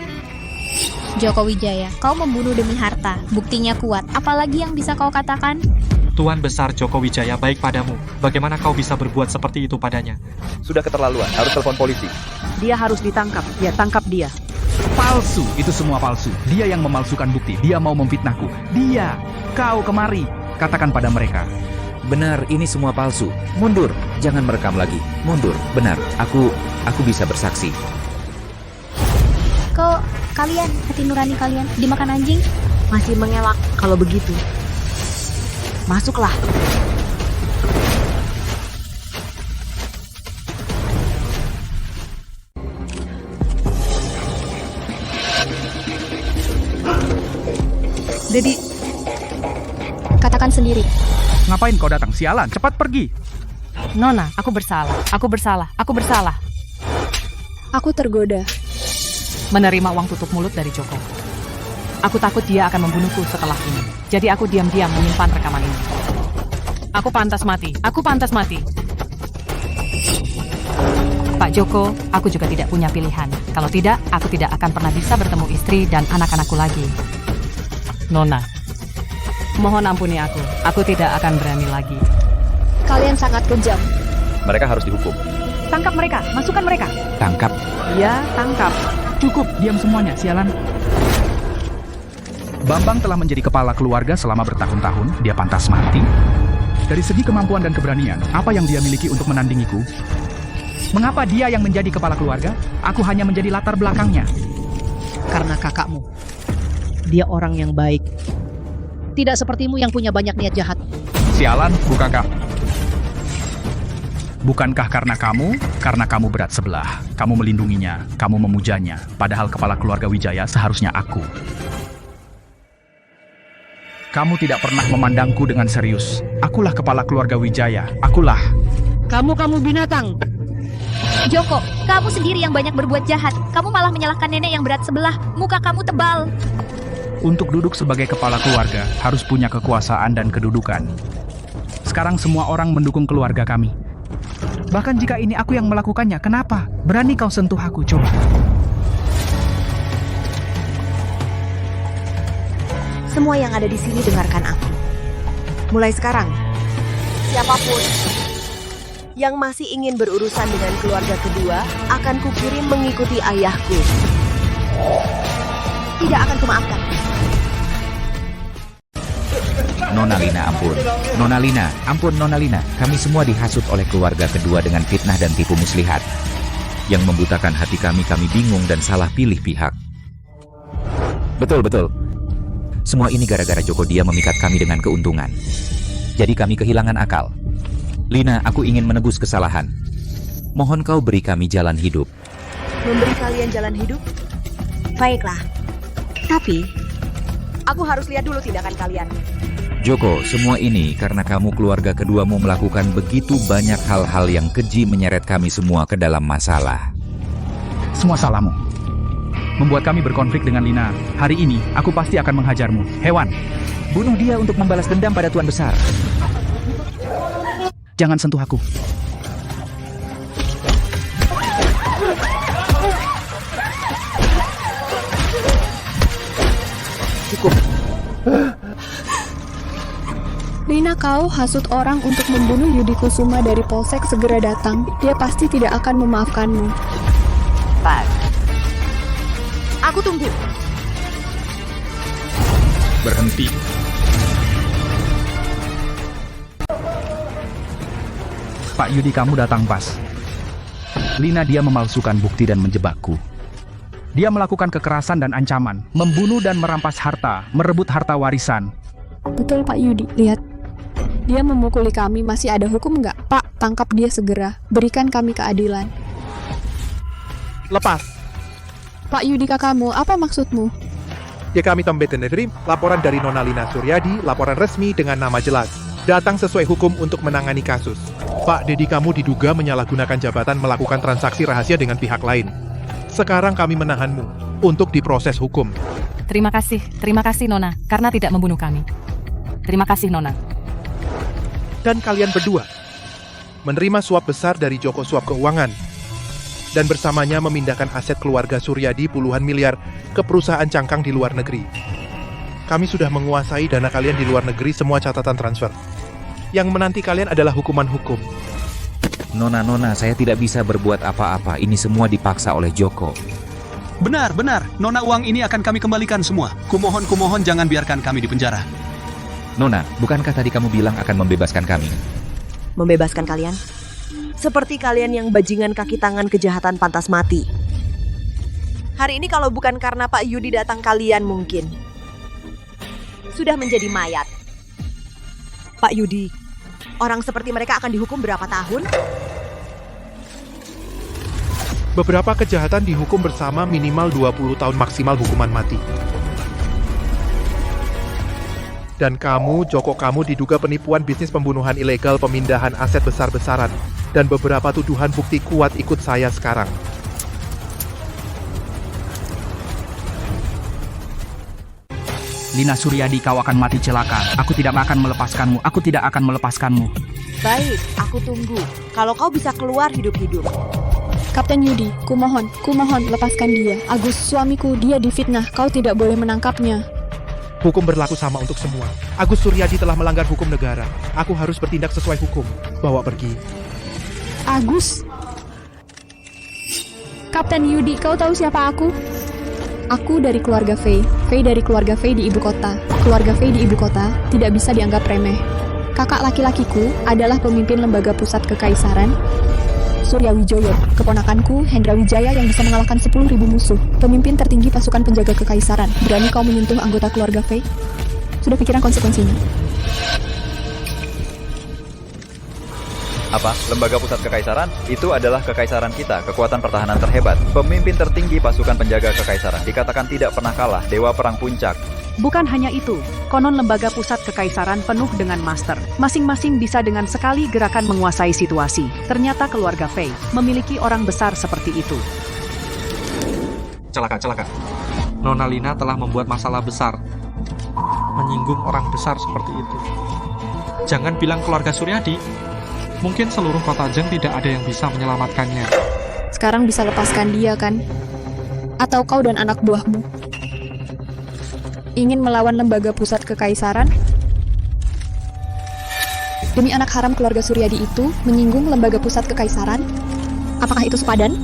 Joko Wijaya, kau membunuh demi harta. Buktinya kuat. Apalagi yang bisa kau katakan? Tuan Besar Joko Wijaya baik padamu. Bagaimana kau bisa berbuat seperti itu padanya? Sudah keterlaluan, harus telepon polisi. Dia harus ditangkap. Ya, tangkap dia. Palsu, itu semua palsu. Dia yang memalsukan bukti. Dia mau memfitnahku. Dia, kau kemari. Katakan pada mereka. Benar, ini semua palsu. Mundur, jangan merekam lagi. Mundur, benar. Aku bisa bersaksi. Kalian, hati nurani kalian, dimakan anjing? Masih mengelak kalau begitu. Masuklah. Dedi, katakan sendiri. Ngapain kau datang? Sialan, cepat pergi. Nona, aku bersalah. Aku tergoda. Menerima uang tutup mulut dari Joko. Aku takut dia akan membunuhku setelah ini. Jadi aku diam-diam menyimpan rekaman ini. Aku pantas mati. Pak Joko, aku juga tidak punya pilihan. Kalau tidak, aku tidak akan pernah bisa bertemu istri dan anak-anakku lagi. Nona, mohon ampuni aku. Aku tidak akan berani lagi. Kalian sangat kejam. Mereka harus dihukum. Tangkap mereka, masukkan mereka. Tangkap. Ya, tangkap. Cukup, diam semuanya, sialan. Bambang telah menjadi kepala keluarga selama bertahun-tahun, dia pantas mati. Dari segi kemampuan dan keberanian, apa yang dia miliki untuk menandingiku? Mengapa dia yang menjadi kepala keluarga? Aku hanya menjadi latar belakangnya. Karena kakakmu. Dia orang yang baik. Tidak sepertimu yang punya banyak niat jahat. Sialan, bukankah? Bukankah karena kamu berat sebelah. Kamu melindunginya, kamu memujanya. Padahal kepala keluarga Wijaya seharusnya aku. Kamu tidak pernah memandangku dengan serius. Akulah kepala keluarga Wijaya, akulah. Kamu binatang. Joko, kamu sendiri yang banyak berbuat jahat. Kamu malah menyalahkan nenek yang berat sebelah. Muka kamu tebal. Untuk duduk sebagai kepala keluarga, harus punya kekuasaan dan kedudukan. Sekarang semua orang mendukung keluarga kami. Bahkan jika ini aku yang melakukannya, kenapa? Berani kau sentuh aku, coba. Semua yang ada di sini dengarkan aku. Mulai sekarang, siapapun yang masih ingin berurusan dengan keluarga kedua akan kukirim mengikuti ayahku. Tidak akan kumaafkan. Nona Lina, ampun. Nona Lina, ampun Nona Lina. Kami semua dihasut oleh keluarga kedua dengan fitnah dan tipu muslihat. Yang membutakan hati kami bingung dan salah pilih pihak. Betul. Semua ini gara-gara Joko, dia memikat kami dengan keuntungan. Jadi kami kehilangan akal. Lina, aku ingin menebus kesalahan. Mohon kau beri kami jalan hidup. Memberi kalian jalan hidup? Baiklah. Tapi, aku harus lihat dulu tindakan kalian. Joko, semua ini karena kamu keluarga keduamu melakukan begitu banyak hal-hal yang keji menyeret kami semua ke dalam masalah. Semua salahmu. Membuat kami berkonflik dengan Lina. Hari ini, aku pasti akan menghajarmu. Hewan. Bunuh dia untuk membalas dendam pada Tuan Besar. Jangan sentuh aku. Cukup. Lina, kau hasut orang untuk membunuh Yudi Kusuma dari Polsek segera datang. Dia pasti tidak akan memaafkanmu. Pak, aku tunggu. Berhenti. Pak Yudi, kamu datang pas. Lina, dia memalsukan bukti dan menjebakku. Dia melakukan kekerasan dan ancaman, membunuh dan merampas harta, merebut harta warisan. Betul Pak Yudi, lihat. Dia memukuli kami, masih ada hukum nggak? Pak, tangkap dia segera. Berikan kami keadilan. Lepas. Pak Yudi kakakmu, apa maksudmu? Ya, kami Tombeten Nedrim, laporan dari Nona Lina Suryadi, laporan resmi dengan nama jelas. Datang sesuai hukum untuk menangani kasus. Pak Dedi, kamu diduga menyalahgunakan jabatan melakukan transaksi rahasia dengan pihak lain. Sekarang kami menahanmu untuk diproses hukum. Terima kasih Nona, karena tidak membunuh kami. Terima kasih Nona. Dan kalian berdua menerima suap besar dari Joko Suap Keuangan dan bersamanya memindahkan aset keluarga Suryadi puluhan miliar ke perusahaan cangkang di luar negeri. Kami sudah menguasai dana kalian di luar negeri, semua catatan transfer. Yang menanti kalian adalah hukuman hukum. Nona, saya tidak bisa berbuat apa-apa. Ini semua dipaksa oleh Joko. Benar. Nona, uang ini akan kami kembalikan semua. Kumohon jangan biarkan kami di penjara. Nona, bukankah tadi kamu bilang akan membebaskan kami? Membebaskan kalian? Seperti kalian yang bajingan kaki tangan kejahatan pantas mati. Hari ini kalau bukan karena Pak Yudi datang, kalian mungkin sudah menjadi mayat. Pak Yudi, orang seperti mereka akan dihukum berapa tahun? Beberapa kejahatan dihukum bersama minimal 20 tahun, maksimal hukuman mati. Dan kamu, Joko, kamu diduga penipuan bisnis pembunuhan ilegal, pemindahan aset besar-besaran, dan beberapa tuduhan bukti kuat. Ikut saya sekarang. Lina Suryadi, kau akan mati celaka. Aku tidak akan melepaskanmu. Baik, aku tunggu. Kalau kau bisa keluar hidup-hidup. Kapten Yudi, kumohon, lepaskan dia. Agus, suamiku, dia difitnah. Kau tidak boleh menangkapnya. Hukum berlaku sama untuk semua. Agus Suryadi telah melanggar hukum negara. Aku harus bertindak sesuai hukum. Bawa pergi. Agus? Kapten Yudi, kau tahu siapa aku? Aku dari keluarga Fei. Fei dari keluarga Fei di ibu kota. Keluarga Fei di ibu kota tidak bisa dianggap remeh. Kakak laki-lakiku adalah pemimpin lembaga pusat kekaisaran Surya Wijoyo, keponakanku Hendra Wijaya yang bisa mengalahkan 10.000 musuh, pemimpin tertinggi pasukan penjaga kekaisaran. Berani kau menyentuh anggota keluarga Fei? Sudah pikiran konsekuensinya? Apa? Lembaga pusat kekaisaran? Itu adalah kekaisaran kita, kekuatan pertahanan terhebat. Pemimpin tertinggi pasukan penjaga kekaisaran. Dikatakan tidak pernah kalah, dewa perang puncak. Bukan hanya itu, konon lembaga pusat kekaisaran penuh dengan master. Masing-masing bisa dengan sekali gerakan menguasai situasi. Ternyata keluarga Fei memiliki orang besar seperti itu. Celaka. Nona Lina telah membuat masalah besar. Menyinggung orang besar seperti itu. Jangan bilang keluarga Suryadi. Mungkin seluruh kota Zheng tidak ada yang bisa menyelamatkannya. Sekarang bisa lepaskan dia kan? Atau kau dan anak buahmu ingin melawan lembaga pusat kekaisaran? Demi anak haram keluarga Suryadi itu menyinggung lembaga pusat kekaisaran? Apakah itu sepadan?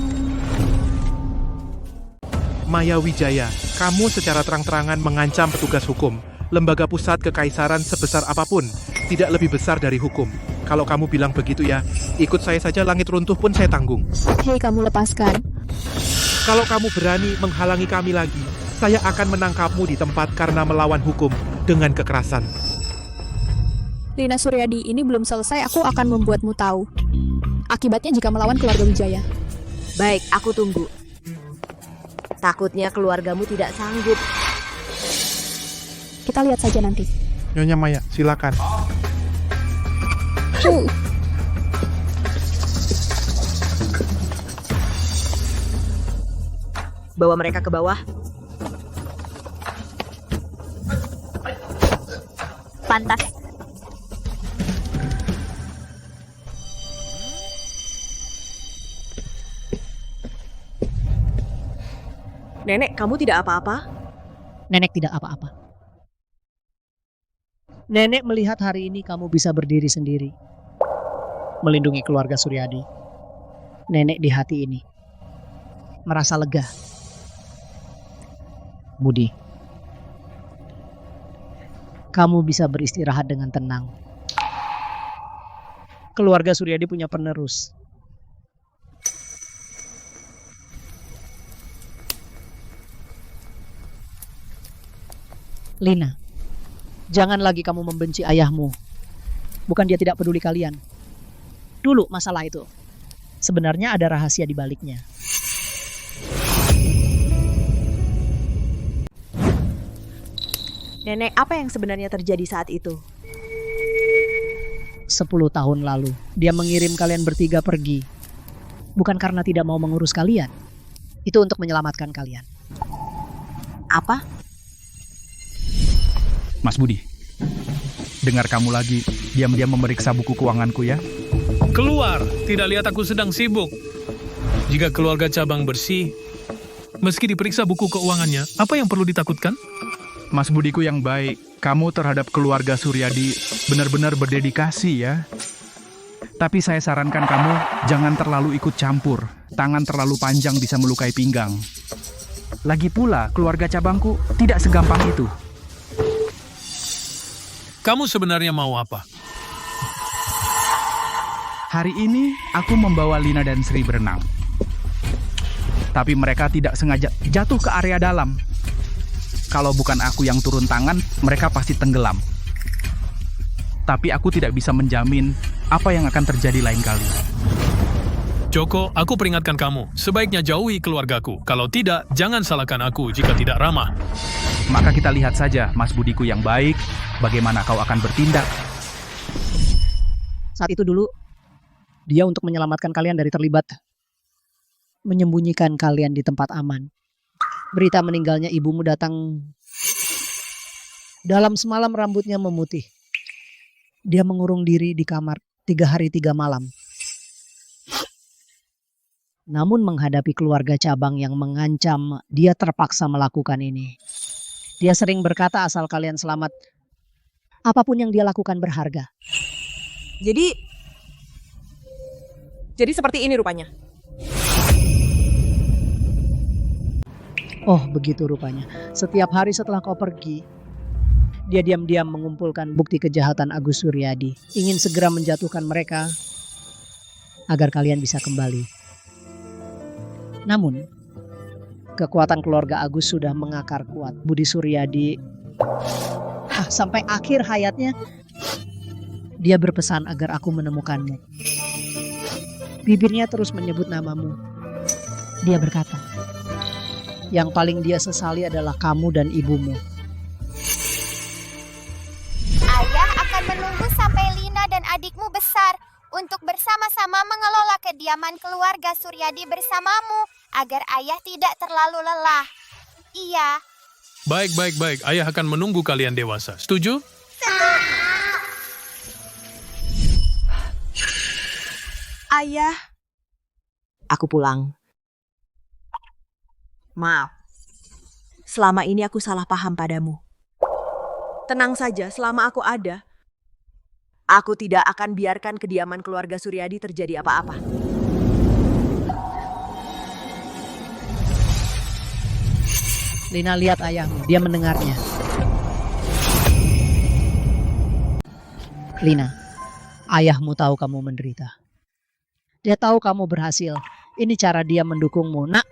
Maya Wijaya, kamu secara terang-terangan mengancam petugas hukum. Lembaga pusat kekaisaran sebesar apapun tidak lebih besar dari hukum. Kalau kamu bilang begitu ya, ikut saya saja, langit runtuh pun saya tanggung. Hei, kamu lepaskan. Kalau kamu berani menghalangi kami lagi, saya akan menangkapmu di tempat karena melawan hukum dengan kekerasan. Lina Suryadi, ini belum selesai, aku akan membuatmu tahu akibatnya jika melawan keluarga Wijaya. Baik, aku tunggu. Takutnya keluargamu tidak sanggup. Kita lihat saja nanti. Nyonya Maya, silakan. Bawa mereka ke bawah. Pantas. Nenek, kamu tidak apa-apa? Nenek tidak apa-apa. Nenek melihat hari ini kamu bisa berdiri sendiri, melindungi keluarga Suryadi. Nenek di hati ini merasa lega. Budi, kamu bisa beristirahat dengan tenang. Keluarga Suryadi punya penerus. Lina, jangan lagi kamu membenci ayahmu. Bukan dia tidak peduli kalian. Dulu masalah itu. Sebenarnya ada rahasia di baliknya. Nenek, apa yang sebenarnya terjadi saat itu? 10 tahun lalu, dia mengirim kalian bertiga pergi. Bukan karena tidak mau mengurus kalian. Itu untuk menyelamatkan kalian. Apa? Mas Budi, dengar kamu lagi diam-diam memeriksa buku keuanganku ya. Keluar, tidak lihat aku sedang sibuk. Jika keluarga cabang bersih, meski diperiksa buku keuangannya, apa yang perlu ditakutkan? Mas Budiku yang baik, kamu terhadap keluarga Suryadi benar-benar berdedikasi ya. Tapi saya sarankan kamu jangan terlalu ikut campur. Tangan terlalu panjang bisa melukai pinggang. Lagi pula, keluarga cabangku tidak segampang itu. Kamu sebenarnya mau apa? Hari ini aku membawa Lina dan Sri berenang. Tapi mereka tidak sengaja jatuh ke area dalam. Kalau bukan aku yang turun tangan, mereka pasti tenggelam. Tapi aku tidak bisa menjamin apa yang akan terjadi lain kali. Joko, aku peringatkan kamu, sebaiknya jauhi keluargaku. Kalau tidak, jangan salahkan aku jika tidak ramah. Maka kita lihat saja, Mas Budiku yang baik, bagaimana kau akan bertindak. Saat itu dulu, dia untuk menyelamatkan kalian dari terlibat, menyembunyikan kalian di tempat aman. Berita meninggalnya ibumu datang. Dalam semalam rambutnya memutih. Dia mengurung diri di kamar 3 hari 3 malam. Namun menghadapi keluarga cabang yang mengancam, dia terpaksa melakukan ini. Dia sering berkata asal kalian selamat, apapun yang dia lakukan berharga. Jadi seperti ini rupanya. Oh, begitu rupanya. Setiap hari setelah kau pergi, dia diam-diam mengumpulkan bukti kejahatan Agus Suryadi. Ingin segera menjatuhkan mereka agar kalian bisa kembali. Namun, kekuatan keluarga Agus sudah mengakar kuat. Budi Suryadi sampai akhir hayatnya, dia berpesan agar aku menemukanmu. Bibirnya terus menyebut namamu. Dia berkata, yang paling dia sesali adalah kamu dan ibumu. Ayah akan menunggu sampai Lina dan adikmu besar untuk bersama-sama mengelola kediaman keluarga Suryadi bersamamu agar ayah tidak terlalu lelah. Iya. Baik. Ayah akan menunggu kalian dewasa. Setuju? Ayah. Aku pulang. Maaf. Selama ini aku salah paham padamu. Tenang saja, selama aku ada, aku tidak akan biarkan kediaman keluarga Suryadi terjadi apa-apa. Lina lihat ayahmu, dia mendengarnya. Lina, ayahmu tahu kamu menderita. Dia tahu kamu berhasil. Ini cara dia mendukungmu, nak.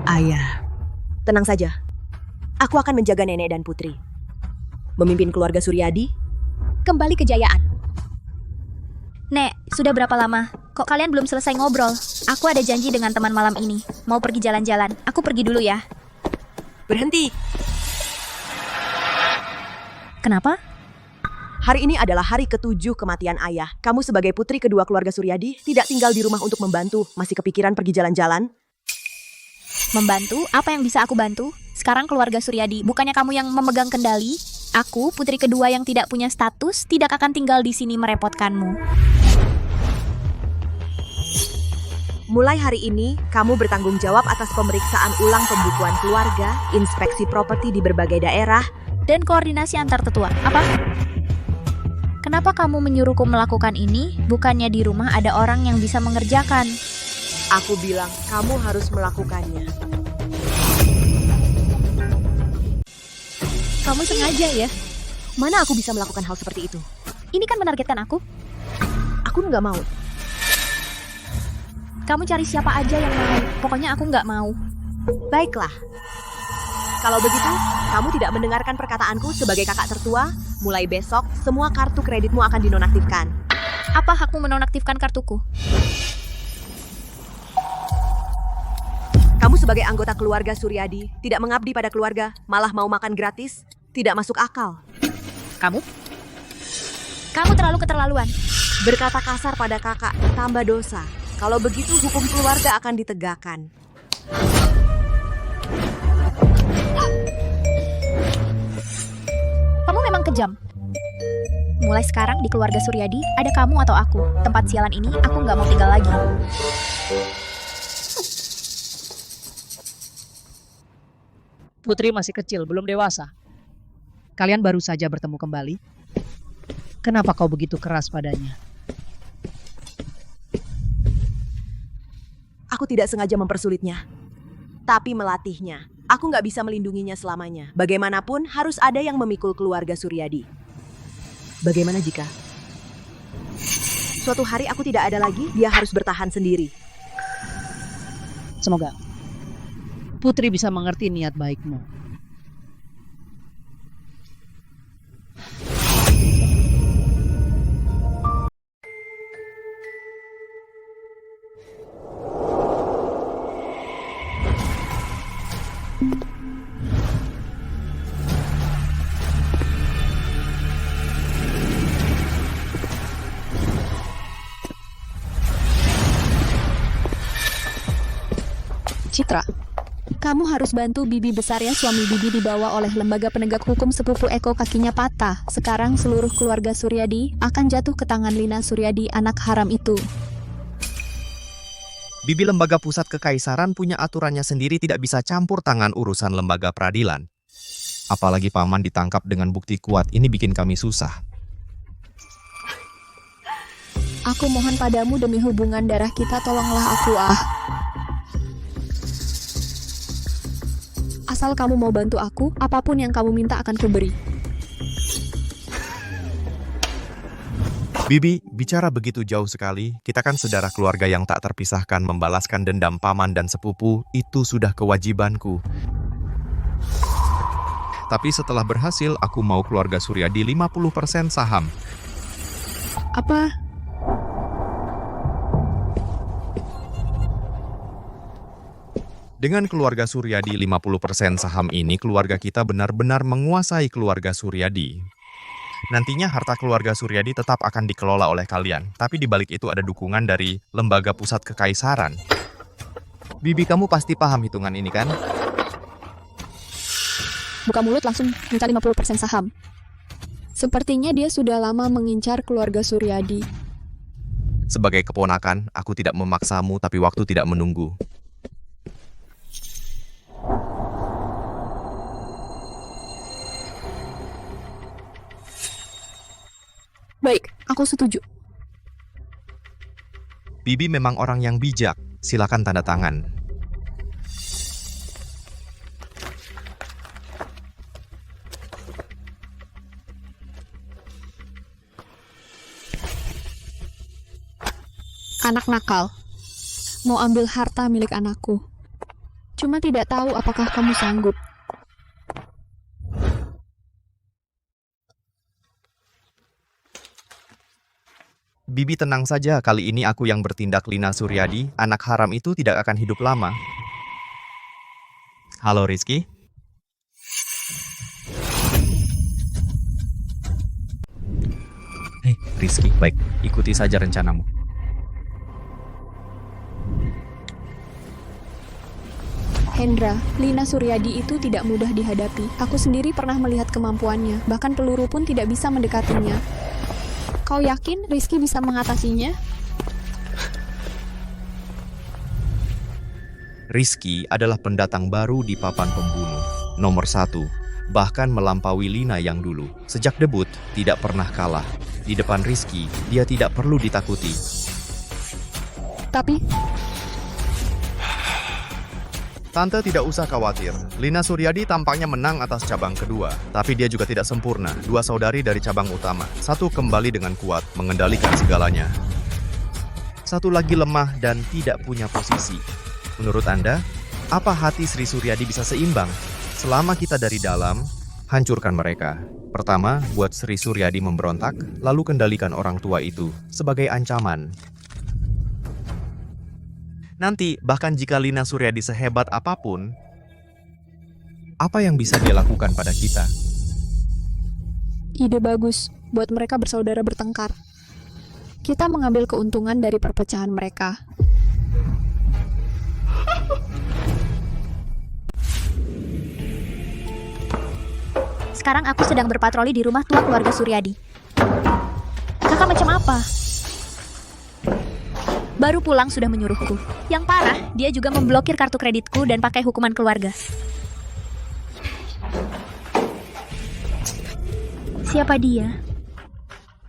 Ayah, tenang saja. Aku akan menjaga nenek dan putri. Memimpin keluarga Suryadi, kembali kejayaan. Nek, sudah berapa lama? Kok kalian belum selesai ngobrol? Aku ada janji dengan teman malam ini. Mau pergi jalan-jalan. Aku pergi dulu ya. Berhenti. Kenapa? Hari ini adalah hari ke-7 kematian ayah. Kamu sebagai putri kedua keluarga Suryadi tidak tinggal di rumah untuk membantu. Masih kepikiran pergi jalan-jalan? Membantu? Apa yang bisa aku bantu? Sekarang keluarga Suryadi, bukannya kamu yang memegang kendali? Aku, putri kedua yang tidak punya status, tidak akan tinggal di sini merepotkanmu. Mulai hari ini, kamu bertanggung jawab atas pemeriksaan ulang pembukuan keluarga, inspeksi properti di berbagai daerah, dan koordinasi antar tetua. Apa? Kenapa kamu menyuruhku melakukan ini? Bukannya di rumah ada orang yang bisa mengerjakan. Aku bilang, kamu harus melakukannya. Kamu sengaja ya? Mana aku bisa melakukan hal seperti itu? Ini kan menargetkan aku. Aku nggak mau. Kamu cari siapa aja yang mau. Pokoknya aku nggak mau. Baiklah. Kalau begitu, kamu tidak mendengarkan perkataanku sebagai kakak tertua, mulai besok, semua kartu kreditmu akan dinonaktifkan. Apa hakmu menonaktifkan kartuku? Kamu sebagai anggota keluarga Suryadi, tidak mengabdi pada keluarga, malah mau makan gratis, tidak masuk akal. Kamu terlalu keterlaluan. Berkata kasar pada kakak, tambah dosa. Kalau begitu, hukum keluarga akan ditegakkan. Kamu memang kejam. Mulai sekarang di keluarga Suryadi, ada kamu atau aku. Tempat sialan ini, aku nggak mau tinggal lagi. Putri masih kecil, belum dewasa. Kalian baru saja bertemu kembali. Kenapa kau begitu keras padanya? Aku tidak sengaja mempersulitnya, tapi melatihnya. Aku nggak bisa melindunginya selamanya. Bagaimanapun harus ada yang memikul keluarga Suryadi. Bagaimana jika suatu hari aku tidak ada lagi, dia harus bertahan sendiri. Semoga Putri bisa mengerti niat baikmu. Citra, kamu harus bantu bibi besar ya. Suami bibi dibawa oleh lembaga penegak hukum sepupu Eko, kakinya patah. Sekarang seluruh keluarga Suryadi akan jatuh ke tangan Lina Suryadi, anak haram itu. Bibi lembaga pusat kekaisaran punya aturannya sendiri, tidak bisa campur tangan urusan lembaga peradilan. Apalagi paman ditangkap dengan bukti kuat, ini bikin kami susah. Aku mohon padamu demi hubungan darah kita, tolonglah aku, Ah. Asal kamu mau bantu aku, apapun yang kamu minta akan kuberi. Bibi, bicara begitu jauh sekali, kita kan saudara keluarga yang tak terpisahkan. Membalaskan dendam paman dan sepupu, itu sudah kewajibanku. Tapi setelah berhasil, aku mau keluarga Suryadi 50% saham. Apa? Dengan keluarga Suryadi 50% saham ini, keluarga kita benar-benar menguasai keluarga Suryadi. Nantinya harta keluarga Suryadi tetap akan dikelola oleh kalian, tapi di balik itu ada dukungan dari lembaga pusat kekaisaran. Bibi, kamu pasti paham hitungan ini kan? Buka mulut langsung minta 50% saham. Sepertinya dia sudah lama mengincar keluarga Suryadi. Sebagai keponakan, aku tidak memaksamu, tapi waktu tidak menunggu. Baik, aku setuju. Bibi memang orang yang bijak. Silakan tanda tangan. Anak nakal. Mau ambil harta milik anakku. Cuma tidak tahu apakah kamu sanggup. Bibi tenang saja, kali ini aku yang bertindak. Lina Suryadi, anak haram itu tidak akan hidup lama. Halo Rizky. Hei Rizky, baik, ikuti saja rencanamu. Hendra, Lina Suryadi itu tidak mudah dihadapi. Aku sendiri pernah melihat kemampuannya, bahkan peluru pun tidak bisa mendekatinya. Kau yakin Rizky bisa mengatasinya? Rizky adalah pendatang baru di papan pembunuh, nomor 1. Bahkan melampaui Lina yang dulu. Sejak debut, tidak pernah kalah. Di depan Rizky, dia tidak perlu ditakuti. Tapi... Tante tidak usah khawatir. Lina Suryadi tampaknya menang atas cabang kedua. Tapi dia juga tidak sempurna. 2 saudari dari cabang utama. 1 kembali dengan kuat, mengendalikan segalanya. 1 lagi lemah dan tidak punya posisi. Menurut Anda, apa hati Sri Suryadi bisa seimbang? Selama kita dari dalam, hancurkan mereka. Pertama, buat Sri Suryadi memberontak, lalu kendalikan orang tua itu sebagai ancaman. Nanti, bahkan jika Lina Suryadi sehebat apapun, apa yang bisa dia lakukan pada kita? Ide bagus, buat mereka bersaudara bertengkar. Kita mengambil keuntungan dari perpecahan mereka. Sekarang aku sedang berpatroli di rumah tua keluarga Suryadi. Kakak macam apa? Baru pulang sudah menyuruhku. Yang parah, dia juga memblokir kartu kreditku dan pakai hukuman keluarga. Siapa dia?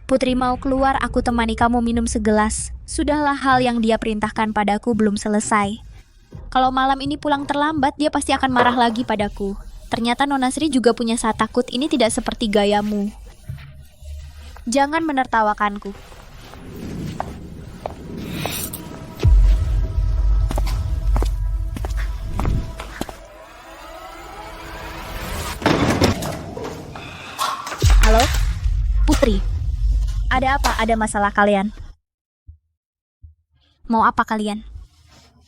Putri mau keluar, aku temani kamu minum segelas. Sudahlah, hal yang dia perintahkan padaku belum selesai. Kalau malam ini pulang terlambat, dia pasti akan marah lagi padaku. Ternyata Nona Sri juga punya saat takut, ini tidak seperti gayamu. Jangan menertawakanku. Halo? Putri, ada apa? Ada masalah kalian? Mau apa kalian?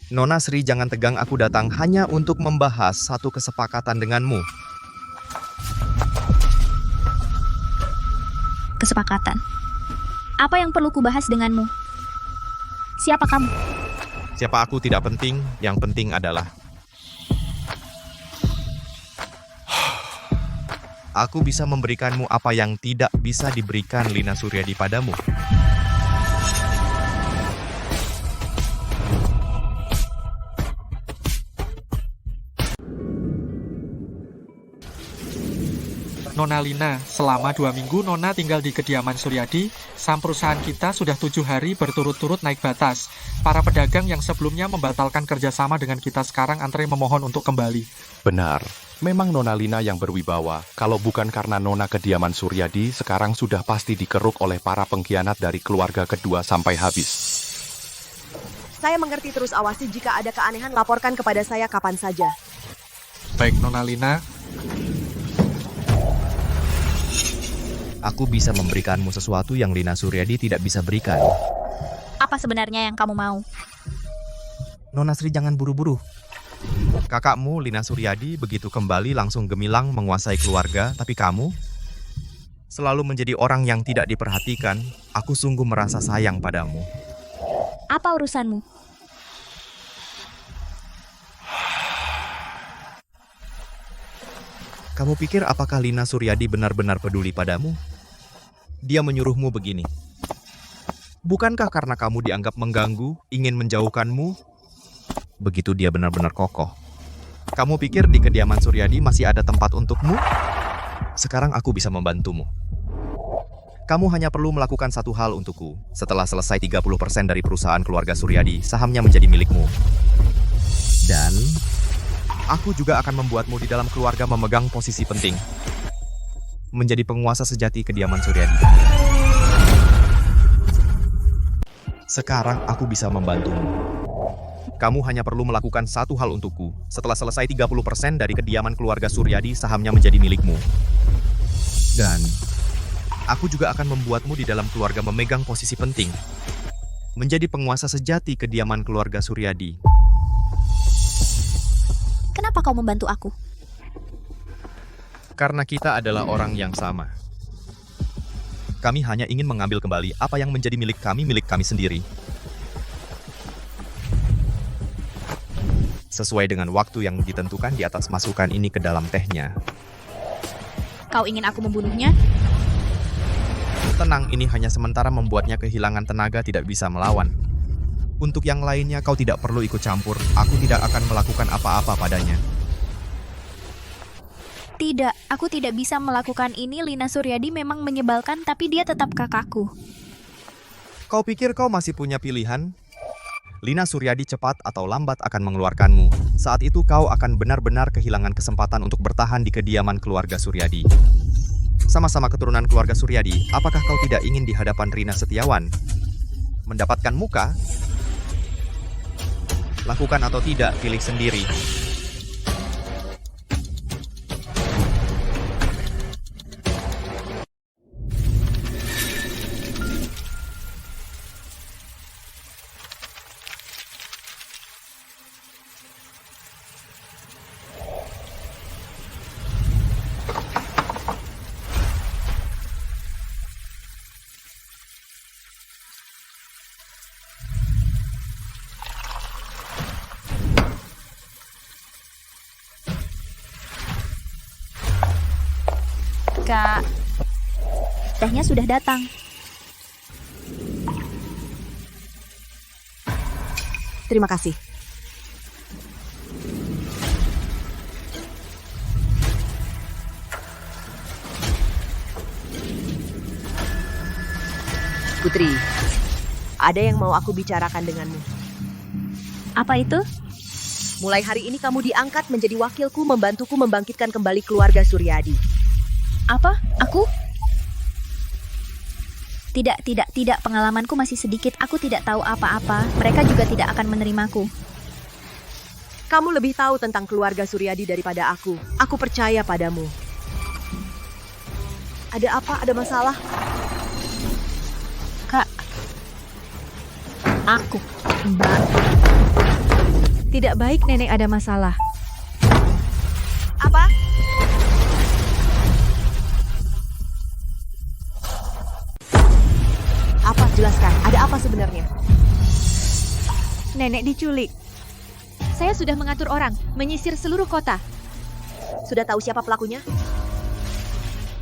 Nona Sri, jangan tegang, aku datang hanya untuk membahas satu kesepakatan denganmu. Kesepakatan? Apa yang perlu kubahas denganmu? Siapa kamu? Siapa aku tidak penting, yang penting adalah aku bisa memberikanmu apa yang tidak bisa diberikan Lina Suryadi padamu. Nona Lina, selama 2 minggu Nona tinggal di kediaman Suryadi, saham perusahaan kita sudah 7 hari berturut-turut naik batas. Para pedagang yang sebelumnya membatalkan kerjasama dengan kita sekarang antre memohon untuk kembali. Benar, memang Nona Lina yang berwibawa. Kalau bukan karena Nona kediaman Suryadi, sekarang sudah pasti dikeruk oleh para pengkhianat dari keluarga kedua sampai habis. Saya mengerti, terus awasi jika ada keanehan laporkan kepada saya kapan saja. Baik Nona Lina. Aku bisa memberikanmu sesuatu yang Lina Suryadi tidak bisa berikan. Apa sebenarnya yang kamu mau? Nona Sri, jangan buru-buru. Kakakmu, Lina Suryadi, begitu kembali langsung gemilang menguasai keluarga, tapi kamu selalu menjadi orang yang tidak diperhatikan. Aku sungguh merasa sayang padamu. Apa urusanmu? Kamu pikir apakah Lina Suryadi benar-benar peduli padamu? Dia menyuruhmu begini. Bukankah karena kamu dianggap mengganggu, ingin menjauhkanmu? Begitu dia benar-benar kokoh. Kamu pikir di kediaman Suryadi masih ada tempat untukmu? Sekarang aku bisa membantumu. Kamu hanya perlu melakukan satu hal untukku. Setelah selesai 30% dari perusahaan keluarga Suryadi, sahamnya menjadi milikmu. Dan aku juga akan membuatmu di dalam keluarga memegang posisi penting. Menjadi penguasa sejati kediaman Suryadi. Sekarang aku bisa membantumu. Kamu hanya perlu melakukan satu hal untukku. Setelah selesai 30% dari kediaman keluarga Suryadi, sahamnya menjadi milikmu. Dan aku juga akan membuatmu di dalam keluarga memegang posisi penting. Menjadi penguasa sejati kediaman keluarga Suryadi. Kenapa kau membantu aku? Karena kita adalah orang yang sama. Kami hanya ingin mengambil kembali apa yang menjadi milik kami sendiri. Sesuai dengan waktu yang ditentukan di atas, masukkan ini ke dalam tehnya. Kau ingin aku membunuhnya? Tenang, ini hanya sementara membuatnya kehilangan tenaga, tidak bisa melawan. Untuk yang lainnya kau tidak perlu ikut campur, aku tidak akan melakukan apa-apa padanya. Tidak, aku tidak bisa melakukan ini. Lina Suryadi memang menyebalkan, tapi dia tetap kakakku. Kau pikir kau masih punya pilihan? Lina Suryadi cepat atau lambat akan mengeluarkanmu. Saat itu kau akan benar-benar kehilangan kesempatan untuk bertahan di kediaman keluarga Suryadi. Sama-sama keturunan keluarga Suryadi, apakah kau tidak ingin di hadapan Rina Setiawan mendapatkan muka? Lakukan atau tidak, pilih sendiri. Kak, tehnya sudah datang. Terima kasih. Putri, ada yang mau aku bicarakan denganmu. Apa itu? Mulai hari ini kamu diangkat menjadi wakilku, membantuku membangkitkan kembali keluarga Suryadi. Apa? Aku? Tidak. Pengalamanku masih sedikit. Aku tidak tahu apa-apa. Mereka juga tidak akan menerimaku. Kamu lebih tahu tentang keluarga Suryadi daripada aku. Aku percaya padamu. Ada apa? Ada masalah? Kak. Aku. Mbak. Tidak baik nenek ada masalah. Apa? Apa? Jelaskan. Ada apa sebenarnya? Nenek diculik. Saya sudah mengatur orang menyisir seluruh kota. Sudah tahu siapa pelakunya?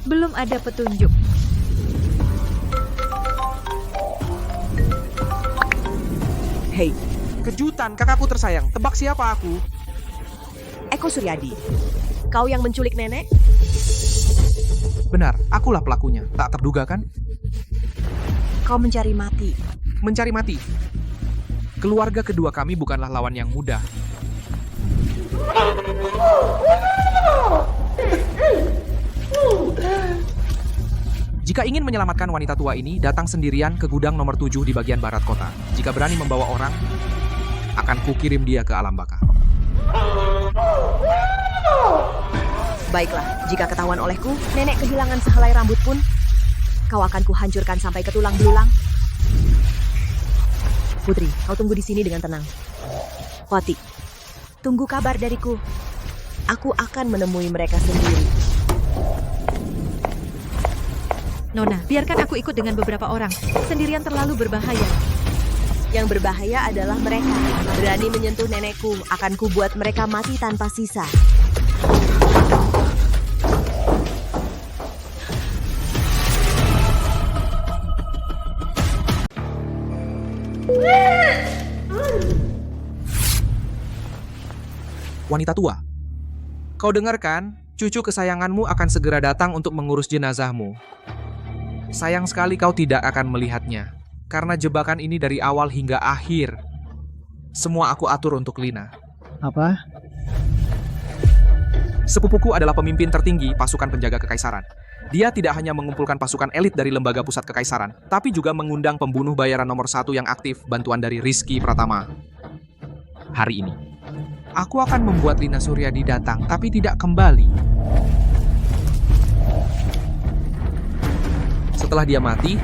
Belum ada petunjuk. Hei. Kejutan, kakakku tersayang. Tebak siapa aku? Eko Suryadi. Kau yang menculik nenek? Benar, akulah pelakunya. Tak terduga kan? Kau mencari mati. Mencari mati. Keluarga kedua kami bukanlah lawan yang mudah. Jika ingin menyelamatkan wanita tua ini, datang sendirian ke gudang nomor 7 di bagian barat kota. Jika berani membawa orang, akan kukirim dia ke alam baka. Baiklah, jika ketahuan olehku, nenek kehilangan sehelai rambut pun, kau akan kuhancurkan sampai ke tulang belulang. Putri, kau tunggu di sini dengan tenang. Wati, tunggu kabar dariku. Aku akan menemui mereka sendiri. Nona, biarkan aku ikut dengan beberapa orang. Sendirian terlalu berbahaya. Yang berbahaya adalah mereka. Berani menyentuh nenekku, akan kubuat mereka mati tanpa sisa. Wanita tua, kau dengar kan? Cucu kesayanganmu akan segera datang untuk mengurus jenazahmu. Sayang sekali kau tidak akan melihatnya, karena jebakan ini dari awal hingga akhir. Semua aku atur untuk Lina. Apa? Sepupuku adalah pemimpin tertinggi pasukan penjaga kekaisaran. Dia tidak hanya mengumpulkan pasukan elit dari lembaga pusat kekaisaran, tapi juga mengundang pembunuh bayaran nomor 1 yang aktif, bantuan dari Rizky Pratama. Hari ini, aku akan membuat Lina Suryadi datang, tapi tidak kembali. Setelah dia mati,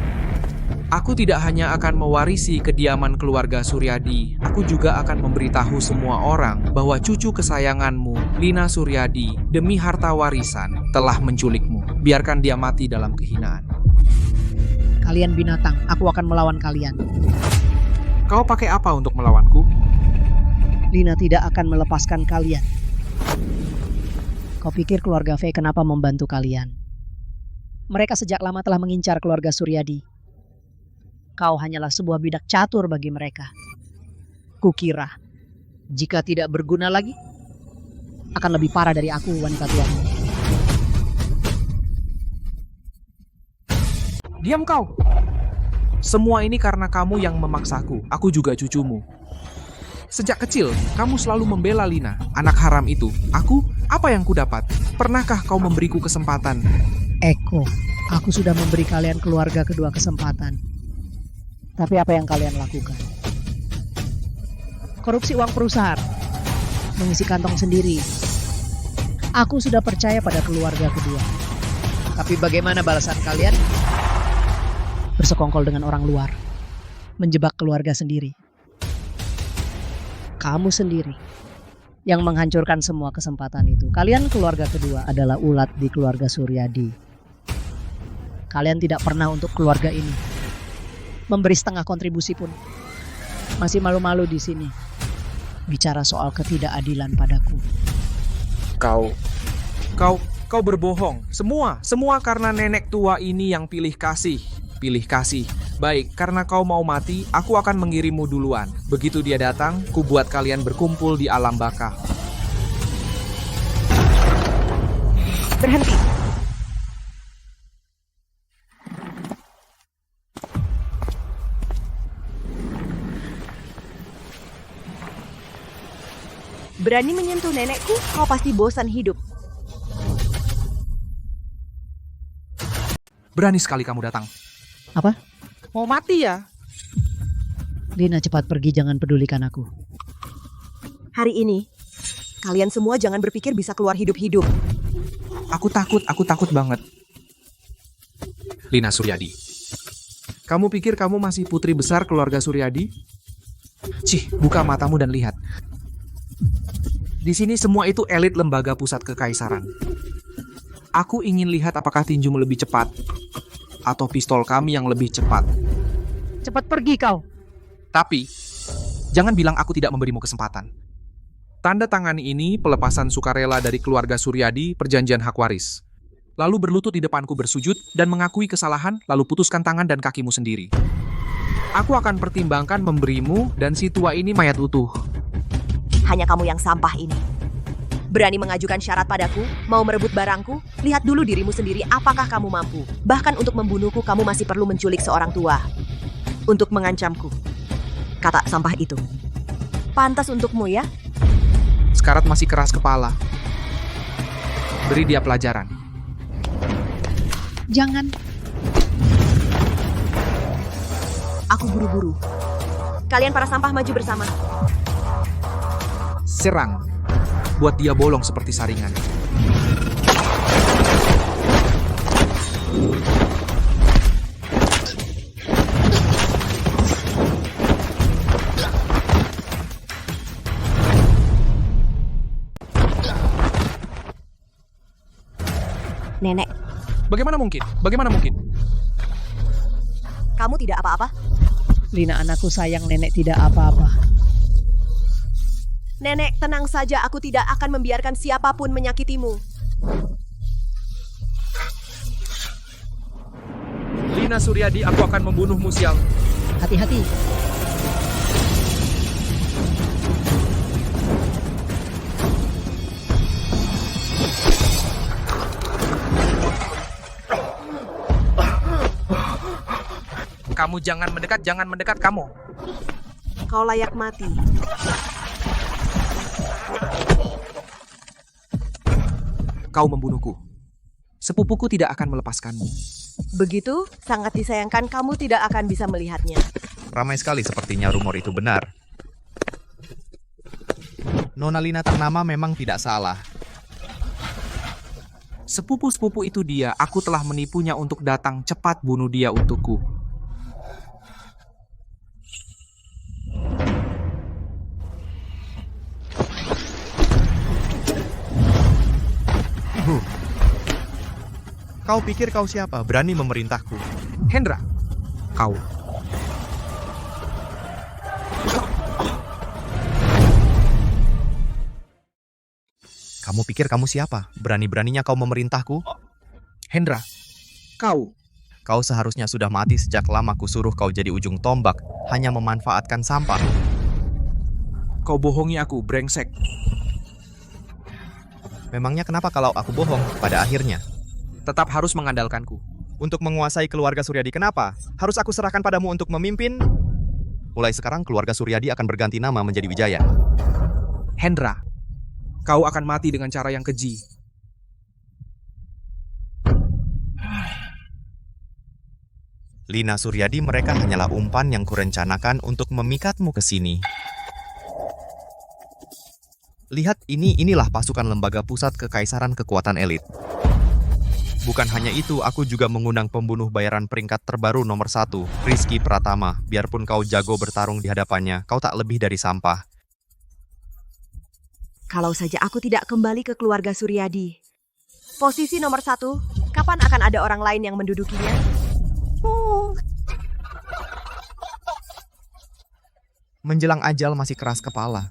aku tidak hanya akan mewarisi kediaman keluarga Suryadi, aku juga akan memberitahu semua orang bahwa cucu kesayanganmu, Lina Suryadi, demi harta warisan, telah menculikmu. Biarkan dia mati dalam kehinaan. Kalian binatang, aku akan melawan kalian. Kau pakai apa untuk melawanku? Lina tidak akan melepaskan kalian. Kau pikir keluarga Fei kenapa membantu kalian? Mereka sejak lama telah mengincar keluarga Suryadi. Kau hanyalah sebuah bidak catur bagi mereka. Kukira, jika tidak berguna lagi, akan lebih parah dari aku, wanita tua. Diam kau! Semua ini karena kamu yang memaksaku. Aku juga cucumu. Sejak kecil, kamu selalu membela Lina, anak haram itu. Aku, apa yang kudapat? Pernahkah kau memberiku kesempatan? Eko, aku sudah memberi kalian keluarga kedua kesempatan. Tapi apa yang kalian lakukan? Korupsi uang perusahaan, mengisi kantong sendiri. Aku sudah percaya pada keluarga kedua. Tapi bagaimana balasan kalian? Bersekongkol dengan orang luar, menjebak keluarga sendiri. Kamu sendiri yang menghancurkan semua kesempatan itu. Kalian keluarga kedua adalah ulat di keluarga Suryadi. Kalian tidak pernah untuk keluarga ini memberi setengah kontribusi pun. Masih malu-malu di sini bicara soal ketidakadilan padaku. Kau berbohong. Semua karena nenek tua ini yang pilih kasih. Baik, karena kau mau mati, aku akan mengirimmu duluan. Begitu dia datang, ku buat kalian berkumpul di alam baka. Berhenti. Berani menyentuh nenekku, kau pasti bosan hidup. Berani sekali kamu datang. Apa? Mau mati ya? Lina, cepat pergi, jangan pedulikan aku. Hari ini, kalian semua jangan berpikir bisa keluar hidup-hidup. Aku takut banget. Lina Suryadi, kamu pikir kamu masih putri besar keluarga Suryadi? Cih, buka matamu dan lihat. Di sini semua itu elit lembaga pusat kekaisaran. Aku ingin lihat apakah tinjumu lebih cepat atau pistol kami yang lebih cepat. Cepat pergi kau. Tapi, jangan bilang aku tidak memberimu kesempatan. Tanda tangani ini pelepasan sukarela dari keluarga Suryadi, perjanjian hak waris. Lalu berlutut di depanku bersujud dan mengakui kesalahan, lalu putuskan tangan dan kakimu sendiri. Aku akan pertimbangkan memberimu dan si tua ini mayat utuh. Hanya kamu yang sampah ini. Berani mengajukan syarat padaku? Mau merebut barangku? Lihat dulu dirimu sendiri apakah kamu mampu. Bahkan untuk membunuhku kamu masih perlu menculik seorang tua. Untuk mengancamku. Kata sampah itu. Pantas untukmu ya? Sekarat masih keras kepala. Beri dia pelajaran. Jangan. Aku buru-buru. Kalian para sampah maju bersama. Serang. Buat dia bolong seperti saringan. Nenek, Bagaimana mungkin? Bagaimana mungkin? kamu tidak apa-apa? Lina anakku sayang, nenek tidak apa-apa. Nenek, tenang saja, aku tidak akan membiarkan siapapun menyakitimu. Lina Suryadi, aku akan membunuhmu, sial. Hati-hati. Kamu jangan mendekat kamu. Kau layak mati. Kau membunuhku. Sepupuku tidak akan melepaskanmu. Begitu, sangat disayangkan kamu tidak akan bisa melihatnya. Ramai sekali sepertinya rumor itu benar. Nona Lina ternama memang tidak salah. Sepupu-sepupu itu dia, aku telah menipunya untuk datang cepat bunuh dia untukku. Kau pikir kau siapa? Berani memerintahku. Hendra, kau. Kamu pikir kamu siapa? Berani-beraninya kau memerintahku? Hendra, kau. Kau seharusnya sudah mati sejak lama kusuruh kau jadi ujung tombak, hanya memanfaatkan sampah. Kau bohongi aku, brengsek. Memangnya kenapa kalau aku bohong pada akhirnya? Tetap harus mengandalkanku. Untuk menguasai keluarga Suryadi kenapa? Harus aku serahkan padamu untuk memimpin? Mulai sekarang keluarga Suryadi akan berganti nama menjadi Wijaya. Hendra, kau akan mati dengan cara yang keji. Lina Suryadi, mereka hanyalah umpan yang kurencanakan untuk memikatmu ke sini. Lihat, inilah pasukan lembaga pusat kekaisaran kekuatan elit. Bukan hanya itu, aku juga mengundang pembunuh bayaran peringkat terbaru nomor 1, Rizky Pratama. Biarpun kau jago bertarung di hadapannya, kau tak lebih dari sampah. Kalau saja aku tidak kembali ke keluarga Suryadi. Posisi nomor 1, kapan akan ada orang lain yang mendudukinya? Menjelang ajal masih keras kepala.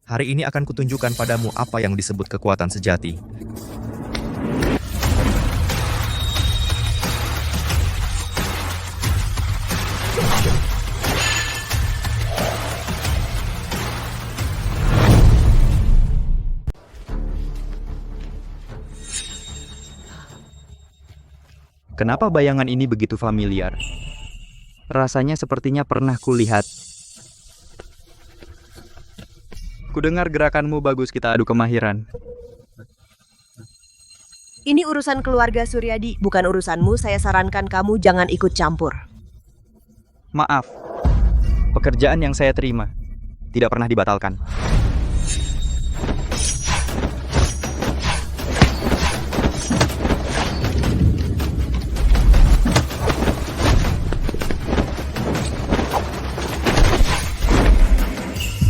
Hari ini akan kutunjukkan padamu apa yang disebut kekuatan sejati. Kenapa bayangan ini begitu familiar? Rasanya sepertinya pernah kulihat. Kudengar gerakanmu bagus, kita adu kemahiran. Ini urusan keluarga Suryadi, bukan urusanmu. Saya sarankan kamu jangan ikut campur. Maaf, pekerjaan yang saya terima tidak pernah dibatalkan.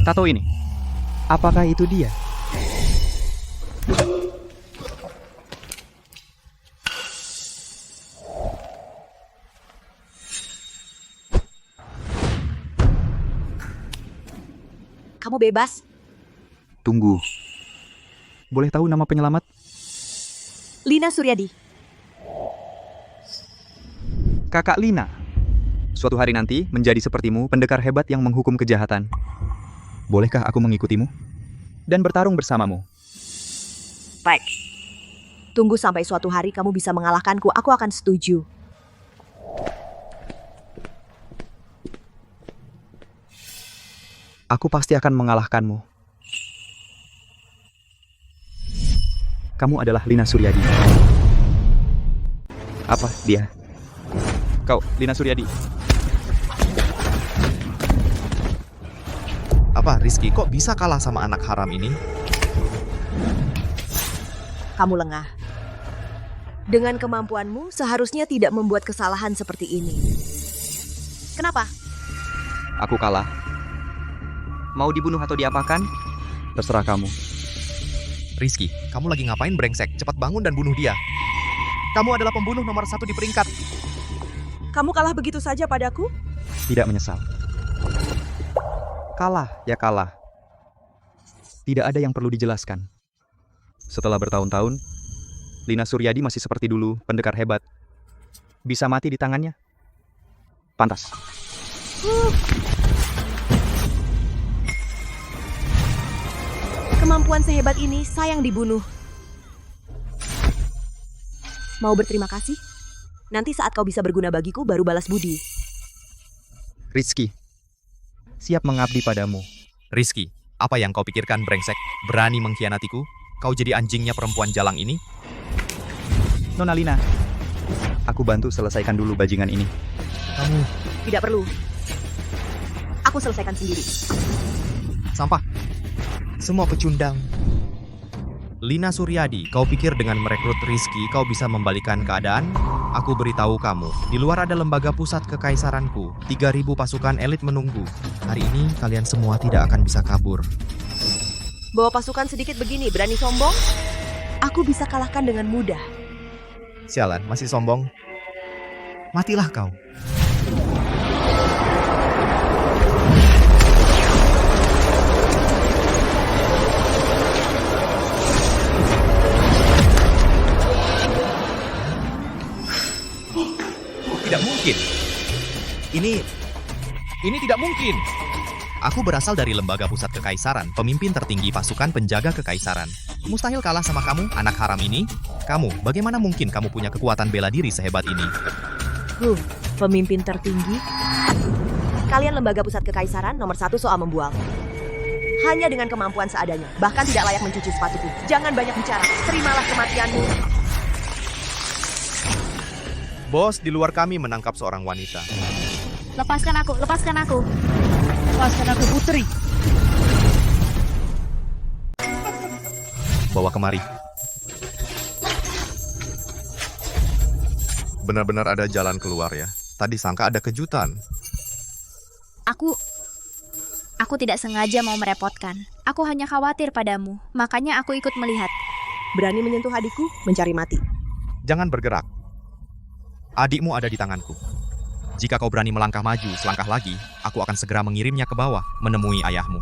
Tato ini, apakah itu dia? Kamu bebas. Tunggu. Boleh tahu nama penyelamat? Lina Suryadi. Kakak Lina. Suatu hari nanti menjadi sepertimu, pendekar hebat yang menghukum kejahatan. Bolehkah aku mengikutimu? dan bertarung bersamamu. Baik. Tunggu sampai suatu hari kamu bisa mengalahkanku, aku akan setuju. Aku pasti akan mengalahkanmu. Kamu adalah Lina Suryadi. Apa dia? Kau, Lina Suryadi. Apa, Rizky, kok bisa kalah sama anak haram ini? Kamu lengah. Dengan kemampuanmu, seharusnya tidak membuat kesalahan seperti ini. Kenapa? Aku kalah. Mau dibunuh atau diapakan? Terserah kamu. Rizky, kamu lagi ngapain brengsek? Cepat bangun dan bunuh dia. Kamu adalah pembunuh nomor 1 di peringkat. Kamu kalah begitu saja padaku? Tidak menyesal. Kalah, ya kalah. Tidak ada yang perlu dijelaskan. Setelah bertahun-tahun, Lina Suryadi masih seperti dulu, pendekar hebat. Bisa mati di tangannya? Pantas. Kemampuan sehebat ini sayang dibunuh. Mau berterima kasih? Nanti saat kau bisa berguna bagiku, baru balas budi. Rizky, siap mengabdi padamu. Rizky, apa yang kau pikirkan, brengsek? Berani mengkhianatiku? Kau jadi anjingnya perempuan jalang ini? Nona Lina, aku bantu selesaikan dulu bajingan ini. Kamu... Tidak perlu. Aku selesaikan sendiri. Sampah. Semua pecundang. Lina Suryadi, kau pikir dengan merekrut Rizky kau bisa membalikan keadaan? Aku beritahu kamu, di luar ada lembaga pusat kekaisaranku. 3.000 pasukan elit menunggu. Hari ini kalian semua tidak akan bisa kabur. Bawa pasukan sedikit begini, berani sombong? Aku bisa kalahkan dengan mudah. Sialan, masih sombong? Matilah kau. Tidak mungkin. Ini tidak mungkin. Aku berasal dari lembaga pusat kekaisaran, pemimpin tertinggi pasukan penjaga kekaisaran. Mustahil kalah sama kamu, anak haram ini. Kamu, bagaimana mungkin kamu punya kekuatan bela diri sehebat ini? Pemimpin tertinggi? Kalian lembaga pusat kekaisaran nomor 1 soal membual. Hanya dengan kemampuan seadanya, bahkan tidak layak mencuci sepatuku. Jangan banyak bicara, terimalah kematianmu. Bos, di luar kami menangkap seorang wanita. Lepaskan aku, lepaskan aku. Lepaskan aku, Putri. Bawa kemari. Benar-benar ada jalan keluar ya. Tadi sangka ada kejutan. Aku tidak sengaja mau merepotkan. Aku hanya khawatir padamu, makanya aku ikut melihat. Berani menyentuh adikku, mencari mati. Jangan bergerak. Adikmu ada di tanganku. Jika kau berani melangkah maju selangkah lagi, aku akan segera mengirimnya ke bawah, menemui ayahmu.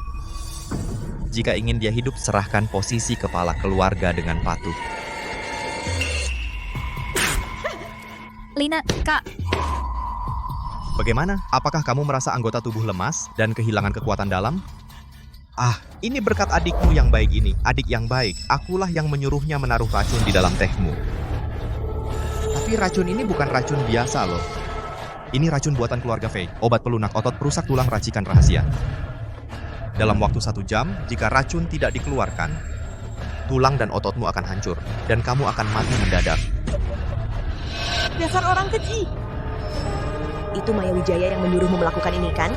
Jika ingin dia hidup, serahkan posisi kepala keluarga dengan patuh. Lina, Kak. Bagaimana? Apakah kamu merasa anggota tubuh lemas dan kehilangan kekuatan dalam? Ini berkat adikmu yang baik ini. Adik yang baik, akulah yang menyuruhnya menaruh racun di dalam tehmu. Tapi racun ini bukan racun biasa loh. Ini racun buatan keluarga Fei, obat pelunak otot perusak tulang racikan rahasia. Dalam waktu 1 jam, jika racun tidak dikeluarkan, tulang dan ototmu akan hancur, dan kamu akan mati mendadak. Dasar orang keji. Itu Maya Wijaya yang menyuruhmu melakukan ini, kan?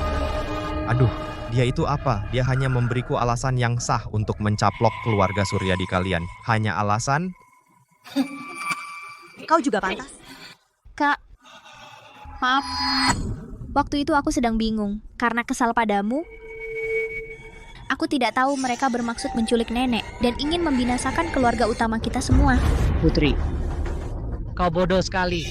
Aduh, dia itu apa? Dia hanya memberiku alasan yang sah untuk mencaplok keluarga Suryadi kalian. Hanya alasan... Kau juga pantas. Kak, maaf. Waktu itu aku sedang bingung, karena kesal padamu. Aku tidak tahu mereka bermaksud menculik nenek dan ingin membinasakan keluarga utama kita semua. Putri, kau bodoh sekali.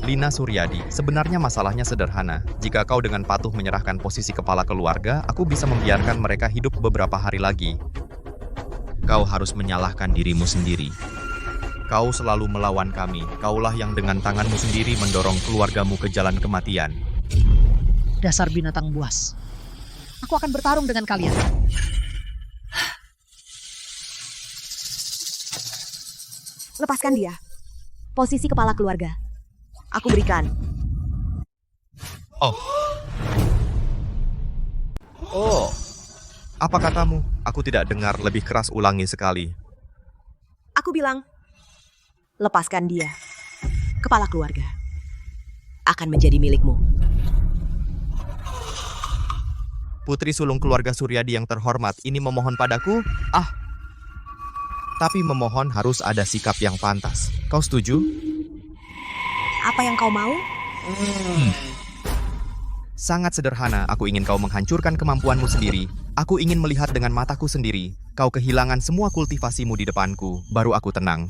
Lina Suryadi, sebenarnya masalahnya sederhana. Jika kau dengan patuh menyerahkan posisi kepala keluarga, aku bisa membiarkan mereka hidup beberapa hari lagi. Kau harus menyalahkan dirimu sendiri. Kau selalu melawan kami. Kaulah yang dengan tanganmu sendiri mendorong keluargamu ke jalan kematian. Dasar binatang buas. Aku akan bertarung dengan kalian. Lepaskan dia. Posisi kepala keluarga. Aku berikan. Oh. Apa katamu? Aku tidak dengar, lebih keras ulangi sekali. Aku bilang, lepaskan dia. Kepala keluarga akan menjadi milikmu. Putri sulung keluarga Suryadi yang terhormat ini memohon padaku? Tapi memohon harus ada sikap yang pantas. Kau setuju? Apa yang kau mau? Sangat sederhana, aku ingin kau menghancurkan kemampuanmu sendiri. Aku ingin melihat dengan mataku sendiri. Kau kehilangan semua kultivasimu di depanku, baru aku tenang.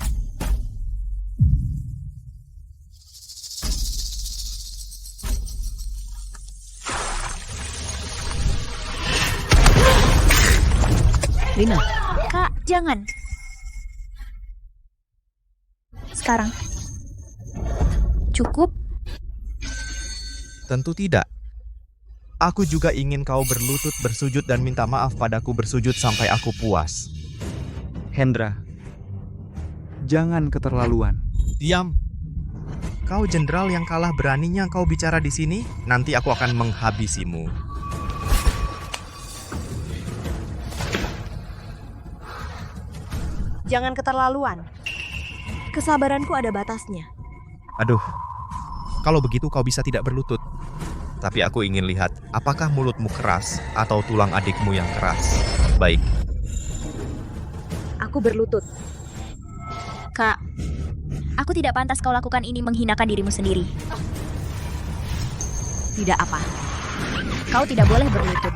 Lina. Kak, jangan. Sekarang. Cukup? Tentu tidak. Aku juga ingin kau berlutut, bersujud, dan minta maaf padaku, bersujud sampai aku puas. Hendra, jangan keterlaluan. Diam. Kau jenderal yang kalah beraninya kau bicara di sini, nanti aku akan menghabisimu. Jangan keterlaluan. Kesabaranku ada batasnya. Aduh, kalau begitu kau bisa tidak berlutut. Tapi aku ingin lihat, apakah mulutmu keras atau tulang adikmu yang keras. Baik. Aku berlutut. Kak, aku tidak pantas kau lakukan ini menghinakan dirimu sendiri. Tidak apa. Kau tidak boleh berlutut.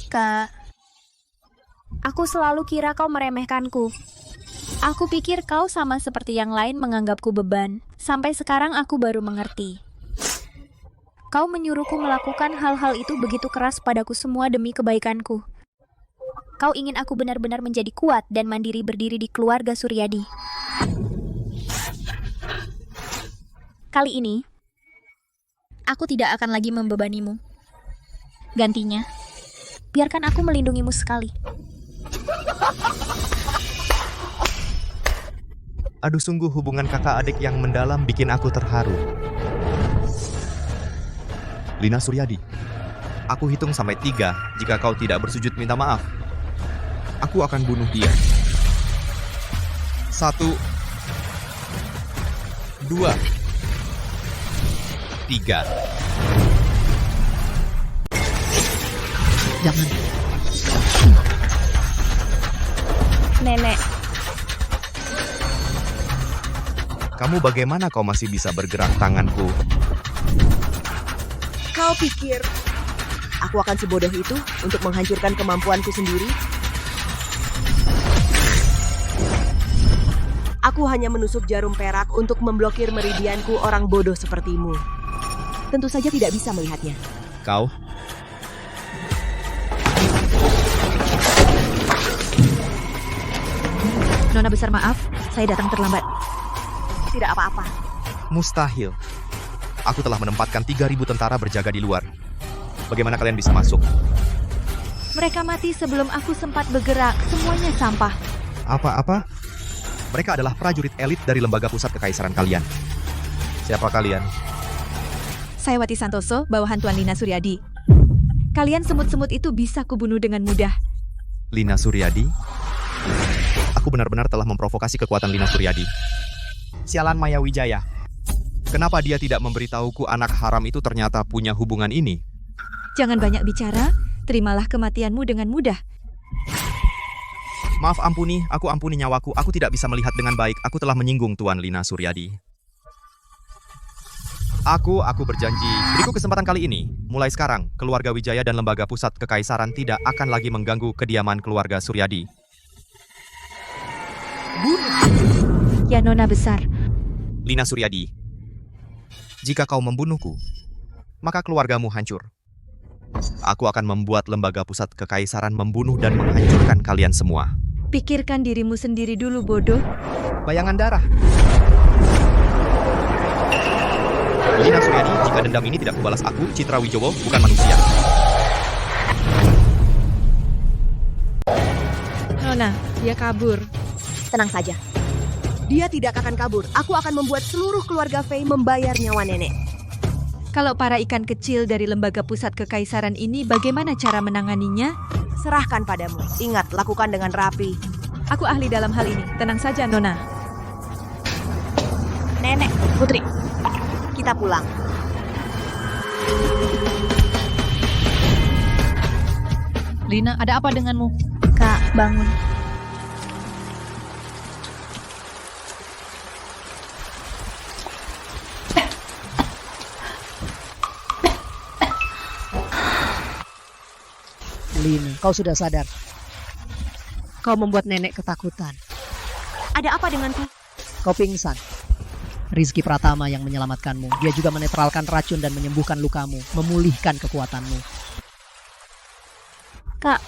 Kak, aku selalu kira kau meremehkanku. Aku pikir kau sama seperti yang lain menganggapku beban. Sampai sekarang aku baru mengerti. Kau menyuruhku melakukan hal-hal itu begitu keras padaku semua demi kebaikanku. Kau ingin aku benar-benar menjadi kuat dan mandiri berdiri di keluarga Suryadi. Kali ini, aku tidak akan lagi membebanimu. Gantinya, biarkan aku melindungimu sekali. Aduh, sungguh hubungan kakak adik yang mendalam bikin aku terharu. Lina Suryadi, aku hitung sampai 3. Jika kau tidak bersujud minta maaf, aku akan bunuh dia. 1, 2, 3. Jangan. Nenek. Kamu bagaimana kau masih bisa bergerak tanganku? Kau pikir aku akan sebodoh itu untuk menghancurkan kemampuanku sendiri? Aku hanya menusuk jarum perak untuk memblokir meridianku orang bodoh sepertimu. Tentu saja tidak bisa melihatnya. Kau? Nona besar maaf, saya datang terlambat. Tidak apa-apa. Mustahil. Aku telah menempatkan 3.000 tentara berjaga di luar. Bagaimana kalian bisa masuk? Mereka mati sebelum aku sempat bergerak. Semuanya sampah. Apa-apa? Mereka adalah prajurit elit dari lembaga pusat kekaisaran kalian. Siapa kalian? Saya Wati Santoso, bawahan Tuan Lina Suryadi. Kalian semut-semut itu bisa kubunuh dengan mudah. Lina Suryadi? Aku benar-benar telah memprovokasi kekuatan Lina Suryadi. Sialan Maya Wijaya. Kenapa dia tidak memberitahuku anak haram itu ternyata punya hubungan ini? Jangan banyak bicara, terimalah kematianmu dengan mudah. Maaf, ampuni nyawaku. Aku tidak bisa melihat dengan baik. Aku telah menyinggung Tuan Lina Suryadi. Aku berjanji, beriku kesempatan kali ini. Mulai sekarang, keluarga Wijaya dan lembaga pusat kekaisaran tidak akan lagi mengganggu kediaman keluarga Suryadi. Ya Nona besar. Lina Suryadi, jika kau membunuhku, maka keluargamu hancur. Aku akan membuat lembaga pusat kekaisaran membunuh dan menghancurkan kalian semua. Pikirkan dirimu sendiri dulu, bodoh. Bayangan darah. Lina Suryadi, jika dendam ini tidak kubalas aku, Citra Wijowo bukan manusia. Nona, Dia kabur. Tenang saja. Dia tidak akan kabur. Aku akan membuat seluruh keluarga Fei membayar nyawa nenek. Kalau para ikan kecil dari lembaga pusat kekaisaran ini, bagaimana cara menanganinya? Serahkan padamu. Ingat, lakukan dengan rapi. Aku ahli dalam hal ini. Tenang saja, Nona. Nenek, Putri, kita pulang. Lina, ada apa denganmu? Kak, bangun. Lina, kau sudah sadar. Kau membuat nenek ketakutan. Ada apa denganku? Kau pingsan. Rizky Pratama yang menyelamatkanmu. Dia juga menetralkan racun dan menyembuhkan lukamu, memulihkan kekuatanmu. Kak,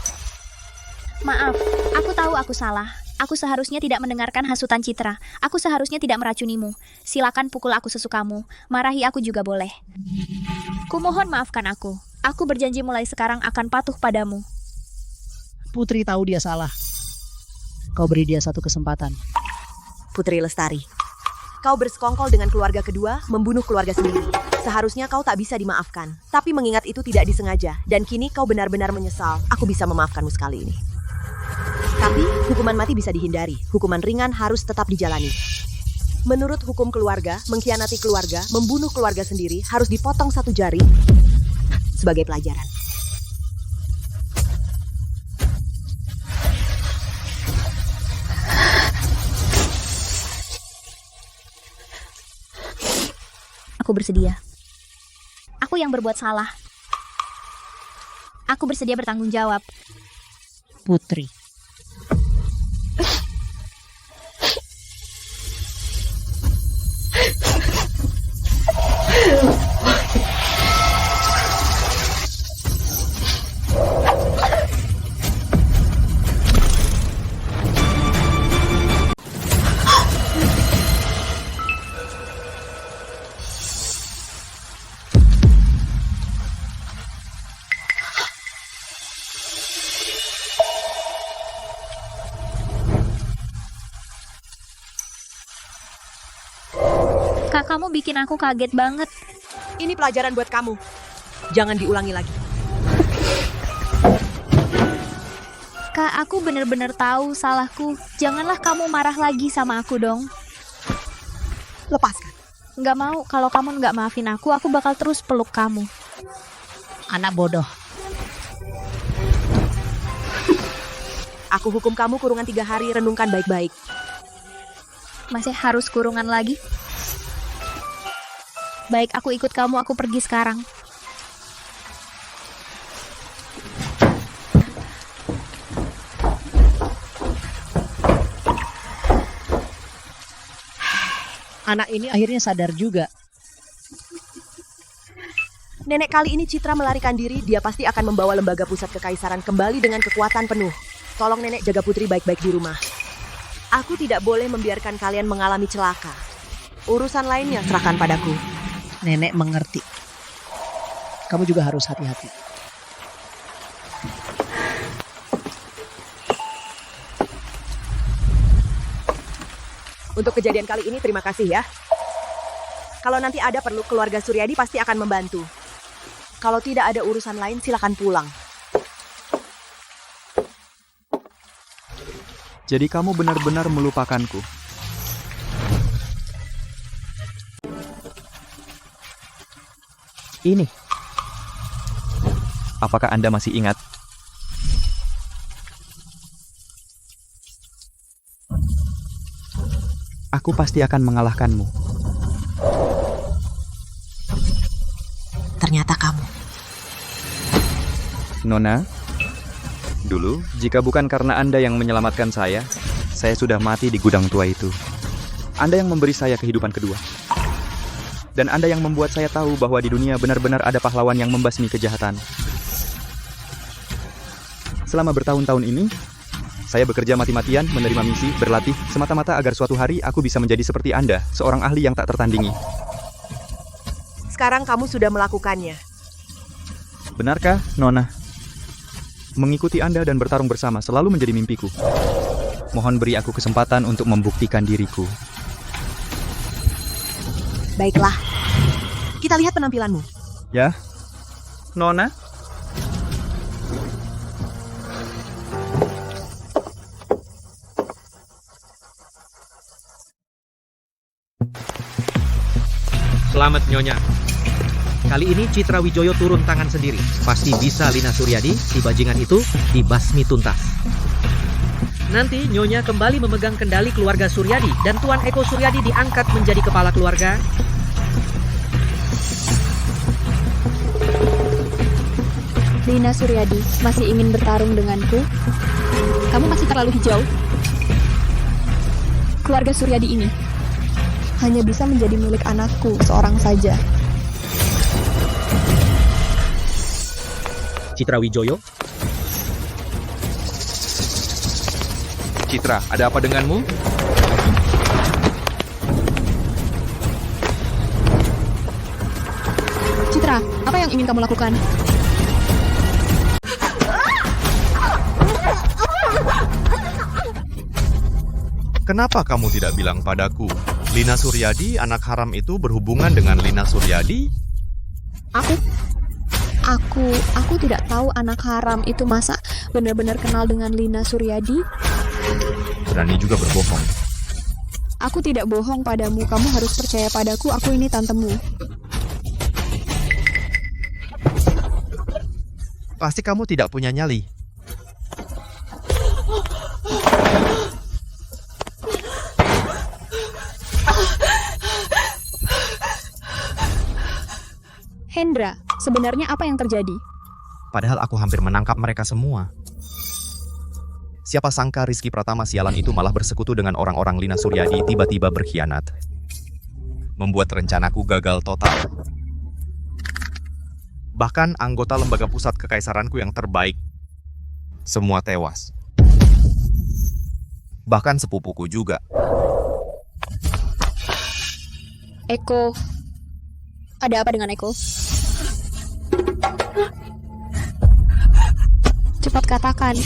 maaf. Aku tahu aku salah. Aku seharusnya tidak mendengarkan hasutan Citra. Aku seharusnya tidak meracunimu. Silakan pukul aku sesukamu. Marahi aku juga boleh. Kumohon maafkan aku. Aku berjanji mulai sekarang akan patuh padamu. Putri tahu dia salah. Kau beri dia satu kesempatan. Putri Lestari, kau bersekongkol dengan keluarga kedua, membunuh keluarga sendiri. Seharusnya kau tak bisa dimaafkan. Tapi mengingat itu tidak disengaja, dan kini kau benar-benar menyesal. Aku bisa memaafkanmu sekali ini. Tapi, hukuman mati bisa dihindari. Hukuman ringan harus tetap dijalani. Menurut hukum keluarga, mengkhianati keluarga, membunuh keluarga sendiri, harus dipotong satu jari sebagai pelajaran. Aku bersedia. Aku yang berbuat salah. Aku bersedia bertanggung jawab. Putri. Kak, kamu bikin aku kaget banget. Ini pelajaran buat kamu. Jangan diulangi lagi. Kak, aku bener-bener tahu salahku. Janganlah kamu marah lagi sama aku dong. Lepaskan. Nggak mau, kalau kamu nggak maafin aku bakal terus peluk kamu. Anak bodoh. Aku hukum kamu kurungan 3 hari, renungkan baik-baik. Masih harus kurungan lagi? Baik, aku ikut kamu, aku pergi sekarang. Anak ini akhirnya sadar juga. Nenek, kali ini Citra melarikan diri, dia pasti akan membawa lembaga pusat kekaisaran kembali dengan kekuatan penuh. Tolong nenek jaga Putri baik-baik di rumah. Aku tidak boleh membiarkan kalian mengalami celaka. Urusan lainnya serahkan padaku. Nenek mengerti. Kamu juga harus hati-hati. Untuk kejadian kali ini terima kasih ya. Kalau nanti ada perlu, keluarga Suryadi pasti akan membantu. Kalau tidak ada urusan lain, silakan pulang. Jadi kamu benar-benar melupakanku. Ini. Apakah Anda masih ingat? Aku pasti akan mengalahkanmu. Ternyata kamu. Nona, dulu jika bukan karena Anda yang menyelamatkan saya sudah mati di gudang tua itu. Anda yang memberi saya kehidupan kedua. Dan Anda yang membuat saya tahu bahwa di dunia benar-benar ada pahlawan yang membasmi kejahatan. Selama bertahun-tahun ini, saya bekerja mati-matian, menerima misi, berlatih, semata-mata agar suatu hari aku bisa menjadi seperti Anda, seorang ahli yang tak tertandingi. Sekarang kamu sudah melakukannya. Benarkah, Nona? Mengikuti Anda dan bertarung bersama selalu menjadi mimpiku. Mohon beri aku kesempatan untuk membuktikan diriku. Baiklah, kita lihat penampilanmu. Ya, Nona? Selamat Nyonya. Kali ini Citra Wijoyo turun tangan sendiri. Pasti bisa Lina Suryadi, si bajingan itu, dibasmi tuntas. Nanti Nyonya kembali memegang kendali keluarga Suryadi dan Tuan Eko Suryadi diangkat menjadi kepala keluarga. Lina Suryadi masih ingin bertarung denganku? Kamu masih terlalu hijau. Keluarga Suryadi ini hanya bisa menjadi milik anakku seorang saja. Citra Wijoyo. Citra, ada apa denganmu? Citra, apa yang ingin kamu lakukan? Kenapa kamu tidak bilang padaku? Lina Suryadi, anak haram itu berhubungan dengan Lina Suryadi? Aku tidak tahu anak haram itu masa benar-benar kenal dengan Lina Suryadi. Berani juga berbohong. Aku tidak bohong padamu, kamu harus percaya padaku, aku ini tantemu. Pasti kamu tidak punya nyali. Hendra, sebenarnya apa yang terjadi? Padahal aku hampir menangkap mereka semua. Siapa sangka Rizky Pratama sialan itu malah bersekutu dengan orang-orang Lina Suryadi tiba-tiba berkhianat. Membuat rencanaku gagal total. Bahkan anggota lembaga pusat kekaisaranku yang terbaik, semua tewas. Bahkan sepupuku juga. Eko, ada apa dengan Eko? Cepat katakan.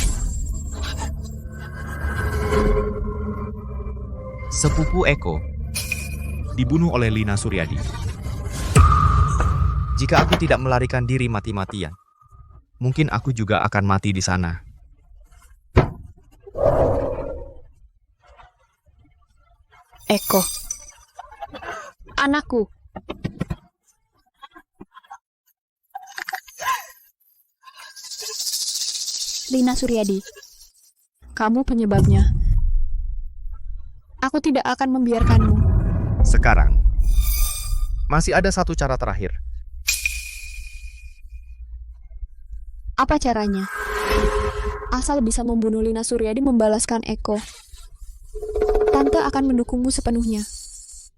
Sepupu Eko dibunuh oleh Lina Suryadi. Jika aku tidak melarikan diri mati-matian, mungkin aku juga akan mati di sana. Eko, anakku. Lina Suryadi, kamu penyebabnya. Aku tidak akan membiarkanmu. Sekarang, masih ada satu cara terakhir. Apa caranya? Asal bisa membunuh Lina Suryadi membalaskan Eko. Tante akan mendukungmu sepenuhnya.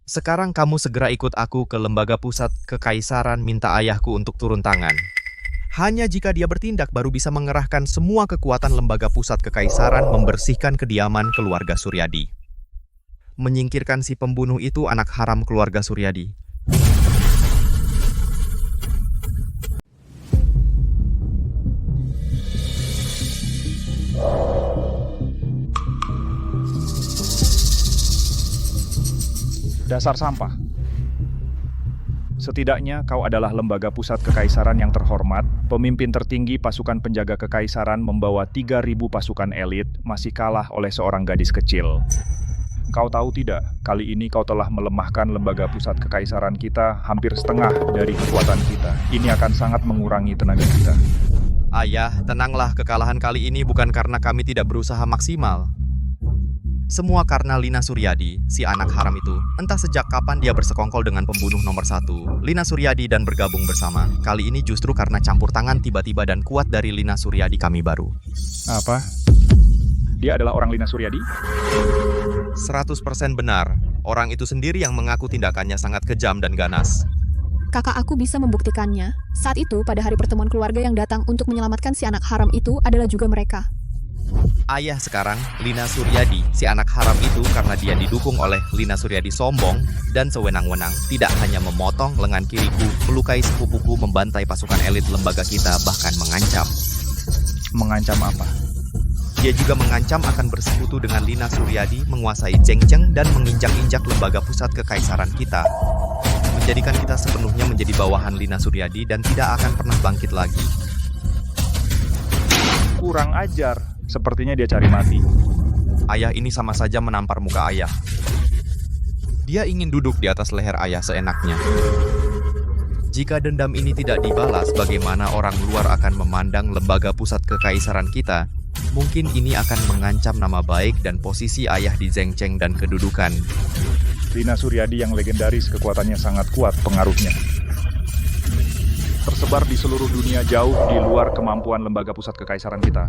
Sekarang kamu segera ikut aku ke lembaga pusat kekaisaran minta ayahku untuk turun tangan. Hanya jika dia bertindak baru bisa mengerahkan semua kekuatan lembaga pusat kekaisaran membersihkan kediaman keluarga Suryadi. Menyingkirkan si pembunuh itu anak haram keluarga Suryadi. Dasar sampah. Setidaknya kau adalah lembaga pusat kekaisaran yang terhormat, pemimpin tertinggi pasukan penjaga kekaisaran membawa 3.000 pasukan elit, masih kalah oleh seorang gadis kecil. Kau tahu tidak, kali ini kau telah melemahkan lembaga pusat kekaisaran kita hampir setengah dari kekuatan kita. Ini akan sangat mengurangi tenaga kita. Ayah, tenanglah, kekalahan kali ini bukan karena kami tidak berusaha maksimal. Semua karena Lina Suryadi, si anak haram itu. Entah sejak kapan dia bersekongkol dengan pembunuh nomor 1, Lina Suryadi, dan bergabung bersama. Kali ini justru karena campur tangan tiba-tiba dan kuat dari Lina Suryadi kami baru. Apa? Dia adalah orang Lina Suryadi? 100% benar. Orang itu sendiri yang mengaku tindakannya sangat kejam dan ganas. Kakak aku bisa membuktikannya. Saat itu, pada hari pertemuan keluarga yang datang untuk menyelamatkan si anak haram itu adalah juga mereka. Ayah sekarang, Lina Suryadi, si anak haram itu karena dia didukung oleh Lina Suryadi sombong dan sewenang-wenang, tidak hanya memotong lengan kiriku, melukai sepupuku, membantai pasukan elit lembaga kita, bahkan mengancam. Mengancam apa? Dia juga mengancam akan bersekutu dengan Lina Suryadi, menguasai Zhengzheng dan menginjak-injak lembaga pusat kekaisaran kita. Menjadikan kita sepenuhnya menjadi bawahan Lina Suryadi dan tidak akan pernah bangkit lagi. Kurang ajar. Sepertinya dia cari mati. Ayah ini sama saja menampar muka ayah. Dia ingin duduk di atas leher ayah seenaknya. Jika dendam ini tidak dibalas, bagaimana orang luar akan memandang lembaga pusat kekaisaran kita? Mungkin ini akan mengancam nama baik dan posisi ayah di Zhengzheng dan kedudukan. Lina Suryadi yang legendaris, kekuatannya sangat kuat pengaruhnya. Tersebar di seluruh dunia jauh di luar kemampuan lembaga pusat kekaisaran kita.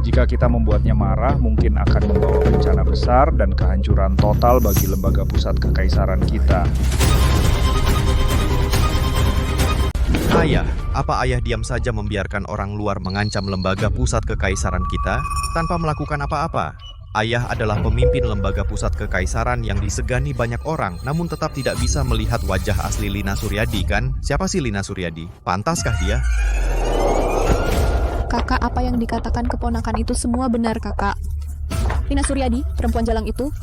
Jika kita membuatnya marah, mungkin akan membawa bencana besar dan kehancuran total bagi lembaga pusat kekaisaran kita. Ayah, apa ayah diam saja membiarkan orang luar mengancam lembaga pusat kekaisaran kita tanpa melakukan apa-apa? Ayah adalah pemimpin lembaga pusat kekaisaran yang disegani banyak orang, namun tetap tidak bisa melihat wajah asli Lina Suryadi, kan? Siapa sih Lina Suryadi? Pantaskah dia? Kakak, apa yang dikatakan keponakan itu semua benar, Kakak. Lina Suryadi, perempuan jalang itu,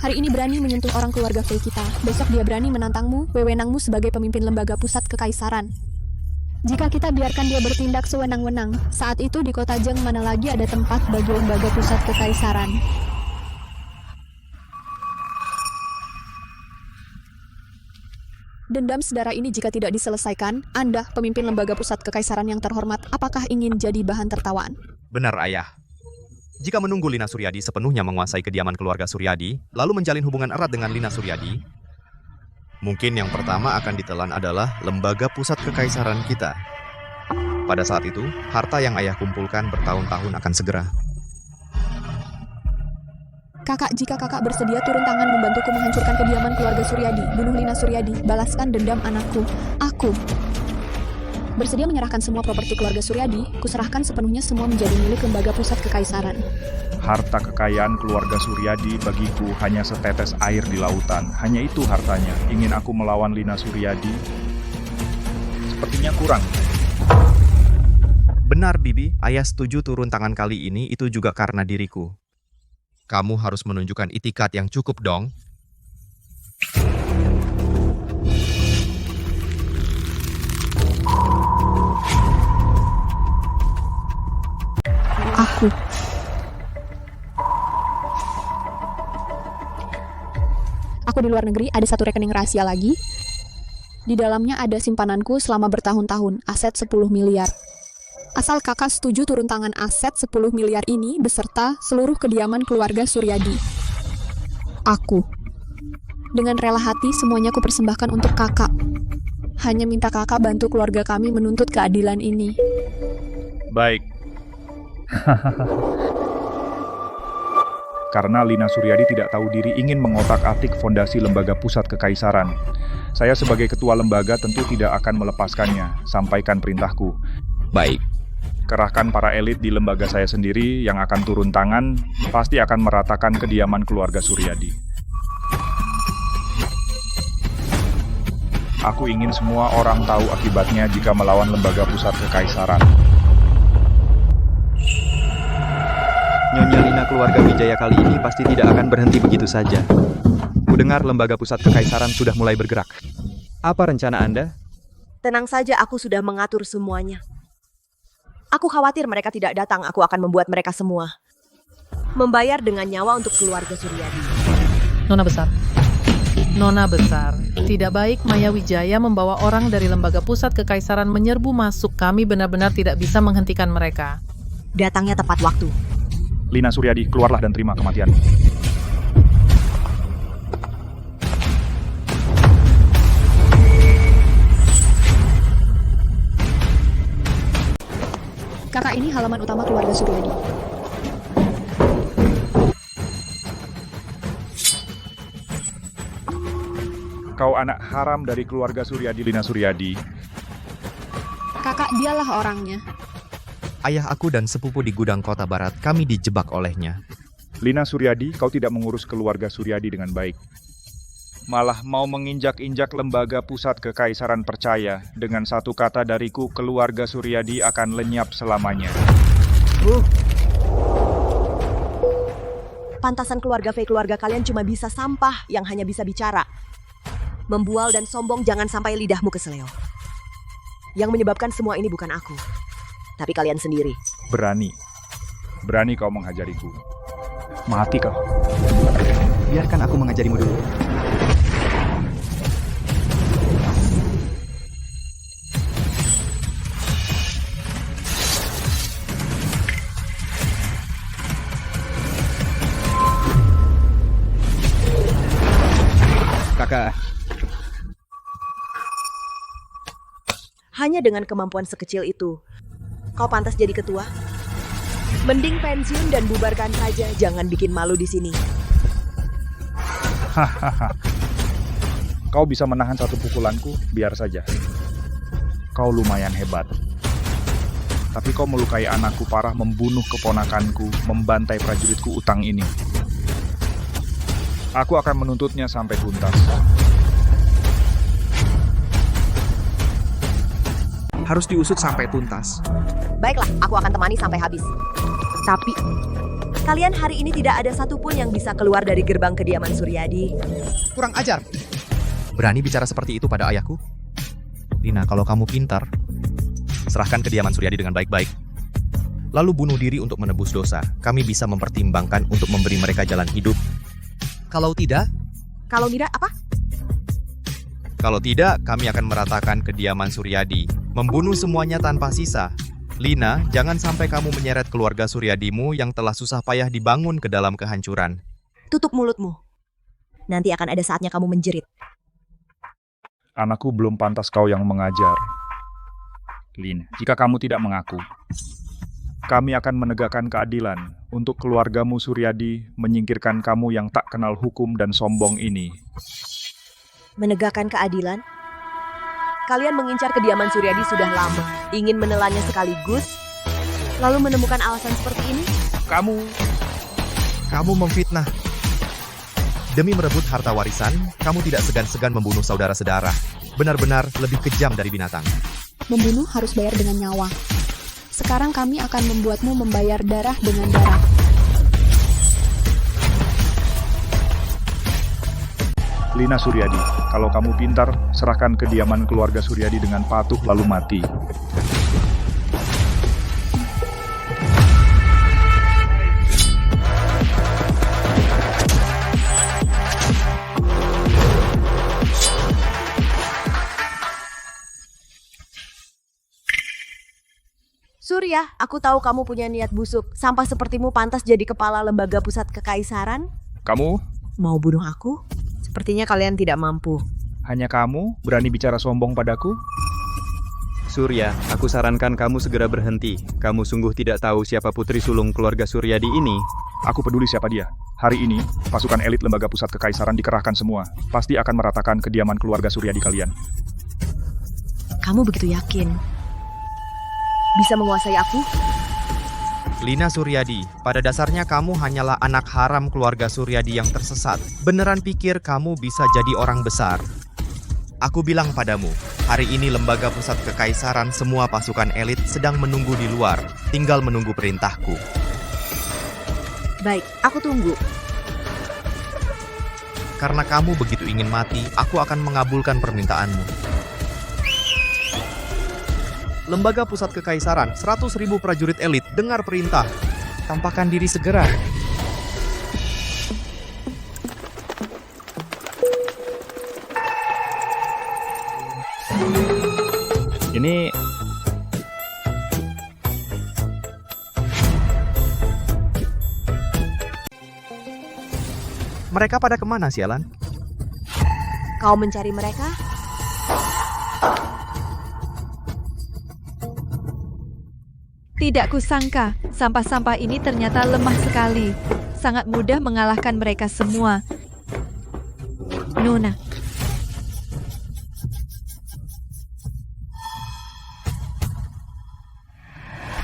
hari ini berani menyentuh orang keluarga Fei kita. Besok dia berani menantangmu, wewenangmu sebagai pemimpin lembaga pusat kekaisaran. Jika kita biarkan dia bertindak sewenang-wenang, saat itu di kota Zheng mana lagi ada tempat bagi lembaga pusat kekaisaran. Dendam saudara ini jika tidak diselesaikan, Anda, pemimpin lembaga pusat kekaisaran yang terhormat, apakah ingin jadi bahan tertawaan? Benar, Ayah. Jika menunggu Lina Suryadi sepenuhnya menguasai kediaman keluarga Suryadi, lalu menjalin hubungan erat dengan Lina Suryadi, mungkin yang pertama akan ditelan adalah lembaga pusat kekaisaran kita. Pada saat itu, harta yang ayah kumpulkan bertahun-tahun akan segera. Kakak, jika kakak bersedia turun tangan membantuku menghancurkan kediaman keluarga Suryadi, bunuh Lina Suryadi, balaskan dendam anakku, aku bersedia menyerahkan semua properti keluarga Suryadi, kuserahkan sepenuhnya semua menjadi milik lembaga pusat kekaisaran. Harta kekayaan keluarga Suryadi bagiku hanya setetes air di lautan. Hanya itu hartanya. Ingin aku melawan Lina Suryadi? Sepertinya kurang. Benar, Bibi. Ayah setuju turun tangan kali ini, itu juga karena diriku. Kamu harus menunjukkan itikat yang cukup dong. Aku di luar negeri ada satu rekening rahasia lagi. Di dalamnya ada simpananku selama bertahun-tahun, aset 10 miliar. Asal kakak setuju turun tangan aset 10 miliar ini beserta seluruh kediaman keluarga Suryadi. Aku. Dengan rela hati semuanya aku persembahkan untuk kakak. Hanya minta kakak bantu keluarga kami menuntut keadilan ini. Baik. Karena Lina Suryadi tidak tahu diri ingin mengotak-atik fondasi lembaga pusat kekaisaran. Saya sebagai ketua lembaga tentu tidak akan melepaskannya. Sampaikan perintahku. Baik. Kerahkan para elit di lembaga saya sendiri yang akan turun tangan, pasti akan meratakan kediaman keluarga Suryadi. Aku ingin semua orang tahu akibatnya jika melawan lembaga pusat kekaisaran. Nyonya Lina keluarga Wijaya kali ini pasti tidak akan berhenti begitu saja. Kudengar lembaga pusat kekaisaran sudah mulai bergerak. Apa rencana Anda? Tenang saja, aku sudah mengatur semuanya. Aku khawatir mereka tidak datang, aku akan membuat mereka semua membayar dengan nyawa untuk keluarga Suryadi. Nona besar, tidak baik Maya Wijaya membawa orang dari lembaga pusat kekaisaran menyerbu masuk. Kami benar-benar tidak bisa menghentikan mereka. Datangnya tepat waktu. Lina Suryadi, keluarlah dan terima kematian. Kakak, ini halaman utama keluarga Suryadi. Kau anak haram dari keluarga Suryadi, Lina Suryadi. Kakak, dialah orangnya. Ayah aku dan sepupu di gudang kota barat, kami dijebak olehnya. Lina Suryadi, kau tidak mengurus keluarga Suryadi dengan baik. Malah mau menginjak-injak lembaga pusat kekaisaran percaya. Dengan satu kata dariku, keluarga Suryadi akan lenyap selamanya. Pantasan keluarga Fei, keluarga kalian cuma bisa sampah yang hanya bisa bicara. Membual dan sombong, jangan sampai lidahmu keseleo. Yang menyebabkan semua ini bukan aku, tapi kalian sendiri. Berani kau menghajariku. Mati kau. Biarkan aku mengajarimu dulu. Kakak. Hanya dengan kemampuan sekecil itu, kau pantas jadi ketua? Mending pensiun dan bubarkan saja, jangan bikin malu di sini. Hahaha. Kau bisa menahan satu pukulanku, biar saja. Kau lumayan hebat. Tapi kau melukai anakku parah, membunuh keponakanku, membantai prajuritku utang ini. Aku akan menuntutnya sampai tuntas. Harus diusut sampai tuntas. Baiklah, aku akan temani sampai habis. Tapi, kalian hari ini tidak ada satupun yang bisa keluar dari gerbang kediaman Suryadi. Kurang ajar. Berani bicara seperti itu pada ayahku? Lina, kalau kamu pintar, serahkan kediaman Suryadi dengan baik-baik. Lalu bunuh diri untuk menebus dosa. Kami bisa mempertimbangkan untuk memberi mereka jalan hidup. Kalau tidak? Kalau tidak, apa? Kalau tidak, kami akan meratakan kediaman Suryadi. Membunuh semuanya tanpa sisa. Lina, jangan sampai kamu menyeret keluarga Suryadimu yang telah susah payah dibangun ke dalam kehancuran. Tutup mulutmu. Nanti akan ada saatnya kamu menjerit. Anakku belum pantas kau yang mengajar. Lin, jika kamu tidak mengaku, kami akan menegakkan keadilan untuk keluargamu Suryadi, menyingkirkan kamu yang tak kenal hukum dan sombong ini. Menegakkan keadilan? Kalian mengincar kediaman Suryadi sudah lama, ingin menelannya sekaligus, lalu menemukan alasan seperti ini? Kamu memfitnah. Demi merebut harta warisan, kamu tidak segan-segan membunuh saudara-saudara. Benar-benar lebih kejam dari binatang. Membunuh harus bayar dengan nyawa. Sekarang kami akan membuatmu membayar darah dengan darah. Lina Suryadi, kalau kamu pintar, serahkan kediaman keluarga Suryadi dengan patuh lalu mati. Surya, aku tahu kamu punya niat busuk. Sampah sepertimu pantas jadi kepala lembaga pusat kekaisaran. Kamu? Mau bunuh aku? Sepertinya kalian tidak mampu. Hanya kamu berani bicara sombong padaku? Surya, aku sarankan kamu segera berhenti. Kamu sungguh tidak tahu siapa putri sulung keluarga Suryadi ini. Aku peduli siapa dia. Hari ini, pasukan elit lembaga pusat kekaisaran dikerahkan semua. Pasti akan meratakan kediaman keluarga Suryadi kalian. Kamu begitu yakin bisa menguasai aku? Lina Suryadi, pada dasarnya kamu hanyalah anak haram keluarga Suryadi yang tersesat. Beneran pikir kamu bisa jadi orang besar? Aku bilang padamu, hari ini lembaga pusat kekaisaran semua pasukan elit sedang menunggu di luar, tinggal menunggu perintahku. Baik, aku tunggu. Karena kamu begitu ingin mati, aku akan mengabulkan permintaanmu. Lembaga pusat kekaisaran, 100.000 prajurit elit, dengar perintah. Tampakkan diri segera. Ini... Mereka pada kemana, sialan? Kau mencari mereka? Tidak kusangka, sampah-sampah ini ternyata lemah sekali. Sangat mudah mengalahkan mereka semua. Nona.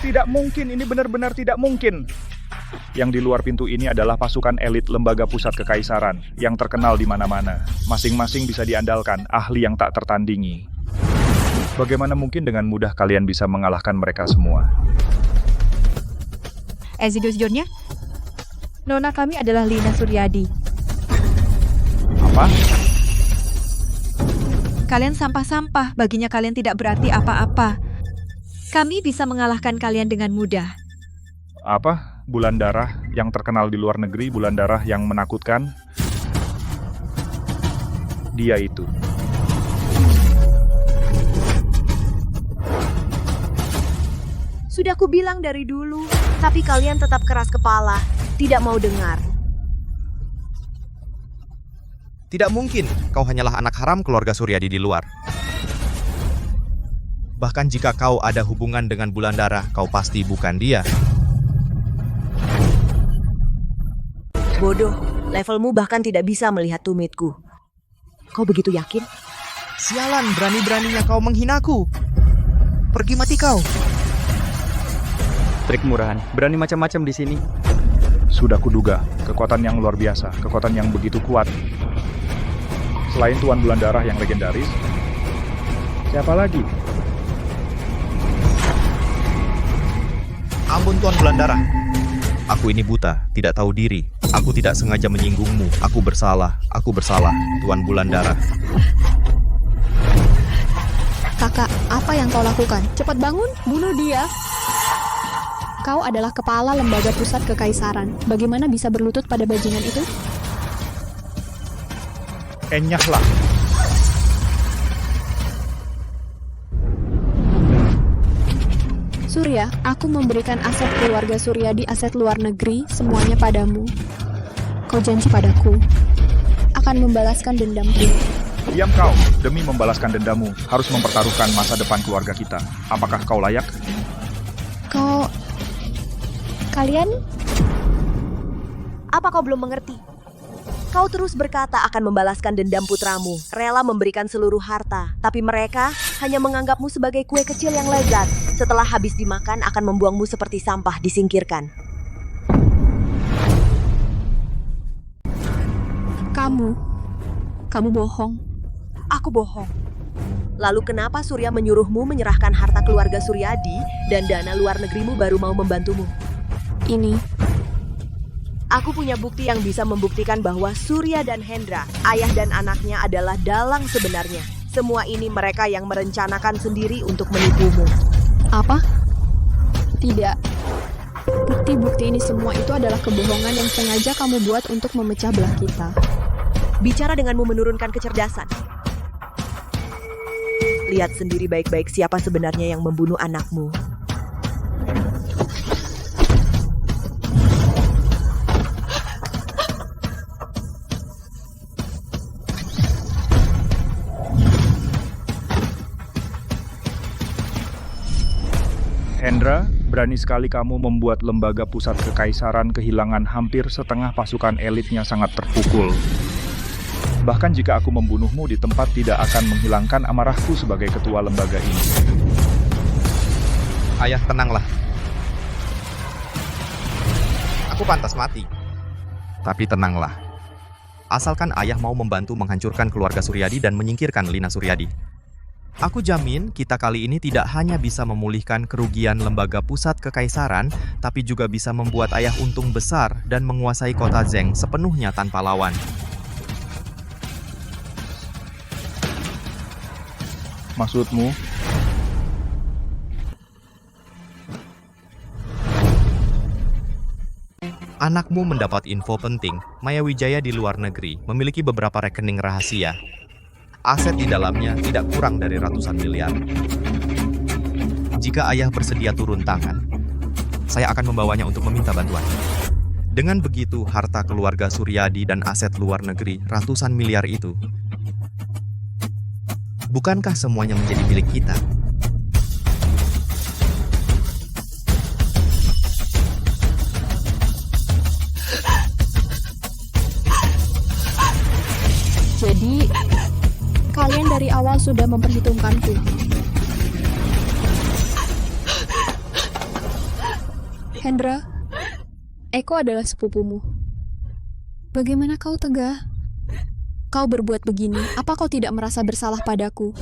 Tidak mungkin, ini benar-benar tidak mungkin. Yang di luar pintu ini adalah pasukan elit lembaga pusat kekaisaran yang terkenal di mana-mana. Masing-masing bisa diandalkan, ahli yang tak tertandingi. Bagaimana mungkin dengan mudah kalian bisa mengalahkan mereka semua? Ezidus Jornya? Nona kami adalah Lina Suryadi. Apa? Kalian sampah-sampah, baginya kalian tidak berarti apa-apa. Kami bisa mengalahkan kalian dengan mudah. Apa? Bulan darah yang terkenal di luar negeri, bulan darah yang menakutkan. Dia itu. Sudah ku bilang dari dulu, tapi kalian tetap keras kepala, tidak mau dengar. Tidak mungkin, kau hanyalah anak haram keluarga Suryadi di luar. Bahkan jika kau ada hubungan dengan bulan darah, kau pasti bukan dia. Bodoh, levelmu bahkan tidak bisa melihat tumitku. Kau begitu yakin? Sialan, berani-beraninya kau menghinaku. Pergi mati kau. Trik murahan, berani macam-macam di sini. Sudah kuduga, kekuatan yang luar biasa, kekuatan yang begitu kuat. Selain Tuan Bulan Darah yang legendaris, siapa lagi? Ampun Tuan Bulan Darah. Aku ini buta, tidak tahu diri. Aku tidak sengaja menyinggungmu. Aku bersalah, Tuan Bulan Darah. Kakak, apa yang kau lakukan? Cepat bangun, bunuh dia. Kau adalah kepala lembaga pusat kekaisaran. Bagaimana bisa berlutut pada bajingan itu? Enyahlah. Surya, aku memberikan aset keluarga Suryadi, aset luar negeri, semuanya padamu. Kau janji padaku akan membalaskan dendamku. Diam kau, demi membalaskan dendammu, harus mempertaruhkan masa depan keluarga kita. Apakah kau layak? Kalian? Apa kau belum mengerti? Kau terus berkata akan membalaskan dendam putramu, rela memberikan seluruh harta, tapi mereka hanya menganggapmu sebagai kue kecil yang lezat. Setelah habis dimakan akan membuangmu seperti sampah, disingkirkan. Kamu bohong. Aku bohong. Lalu kenapa Surya menyuruhmu menyerahkan harta keluarga Suryadi dan dana luar negerimu baru mau membantumu? Ini. Aku punya bukti yang bisa membuktikan bahwa Surya dan Hendra, ayah dan anaknya adalah dalang sebenarnya. Semua ini mereka yang merencanakan sendiri untuk menipumu. Apa? Tidak. Bukti-bukti ini semua itu adalah kebohongan yang sengaja kamu buat untuk memecah belah kita. Bicara denganmu menurunkan kecerdasan. Lihat sendiri baik-baik siapa sebenarnya yang membunuh anakmu. Hendra, berani sekali kamu membuat lembaga pusat kekaisaran kehilangan hampir setengah pasukan elitnya sangat terpukul. Bahkan jika aku membunuhmu di tempat tidak akan menghilangkan amarahku sebagai ketua lembaga ini. Ayah, tenanglah. Aku pantas mati. Tapi tenanglah. Asalkan ayah mau membantu menghancurkan keluarga Suryadi dan menyingkirkan Lina Suryadi. Aku jamin kita kali ini tidak hanya bisa memulihkan kerugian lembaga pusat kekaisaran, tapi juga bisa membuat ayah untung besar dan menguasai kota Zeng sepenuhnya tanpa lawan. Maksudmu? Anakmu mendapat info penting. Maya Wijaya di luar negeri memiliki beberapa rekening rahasia. Aset di dalamnya tidak kurang dari ratusan miliar. Jika ayah bersedia turun tangan, saya akan membawanya untuk meminta bantuan. Dengan begitu, harta keluarga Suryadi dan aset luar negeri ratusan miliar itu, bukankah semuanya menjadi milik kita? Jadi, kalian dari awal sudah memperhitungkanku. Hendra, Eko adalah sepupumu. Bagaimana kau tega? Kau berbuat begini, apa kau tidak merasa bersalah padaku?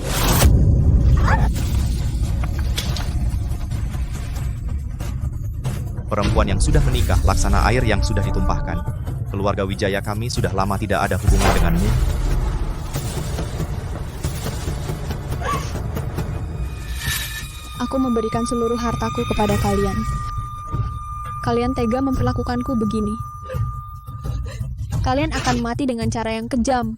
perempuan yang sudah menikah, laksana air yang sudah ditumpahkan. Keluarga Wijaya kami sudah lama tidak ada hubungan denganmu. Aku memberikan seluruh hartaku kepada kalian. Kalian tega memperlakukanku begini. Kalian akan mati dengan cara yang kejam.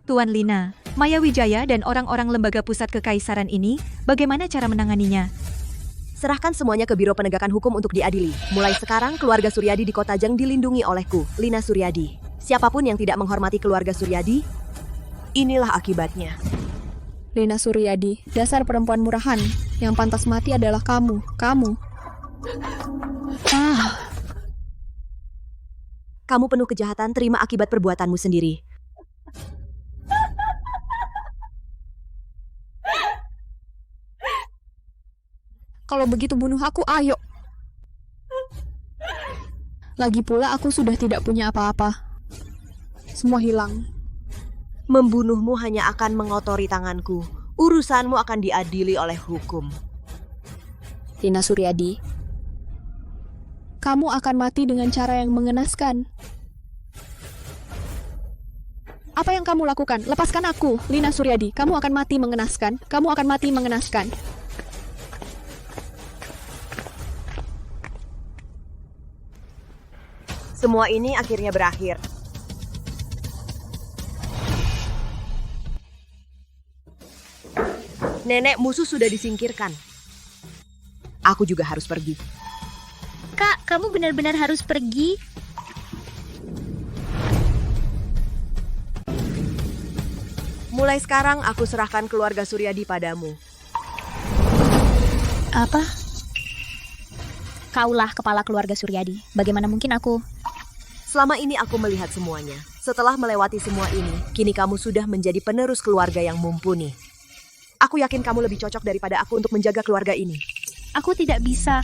Tuan Lina, Maya Wijaya dan orang-orang lembaga pusat kekaisaran ini, bagaimana cara menanganinya? Serahkan semuanya ke Biro Penegakan Hukum untuk diadili. Mulai sekarang, keluarga Suryadi di Kota Jang dilindungi olehku, Lina Suryadi. Siapapun yang tidak menghormati keluarga Suryadi, inilah akibatnya. Lina Suryadi, dasar perempuan murahan. Yang pantas mati adalah kamu. Kamu penuh kejahatan, terima akibat perbuatanmu sendiri. Kalau begitu bunuh aku, ayo. Lagi pula aku sudah tidak punya apa-apa. Semua hilang. Membunuhmu hanya akan mengotori tanganku. Urusanmu akan diadili oleh hukum. Lina Suryadi, kamu akan mati dengan cara yang mengenaskan. Apa yang kamu lakukan? Lepaskan aku, Lina Suryadi. Kamu akan mati mengenaskan. Kamu akan mati mengenaskan. Semua ini akhirnya berakhir. Nenek musuh sudah disingkirkan. Aku juga harus pergi. Kak, kamu benar-benar harus pergi? Mulai sekarang aku serahkan keluarga Suryadi padamu. Apa? Kaulah kepala keluarga Suryadi. Bagaimana mungkin aku? Selama ini aku melihat semuanya. Setelah melewati semua ini, kini kamu sudah menjadi penerus keluarga yang mumpuni. Aku yakin kamu lebih cocok daripada aku untuk menjaga keluarga ini. Aku tidak bisa.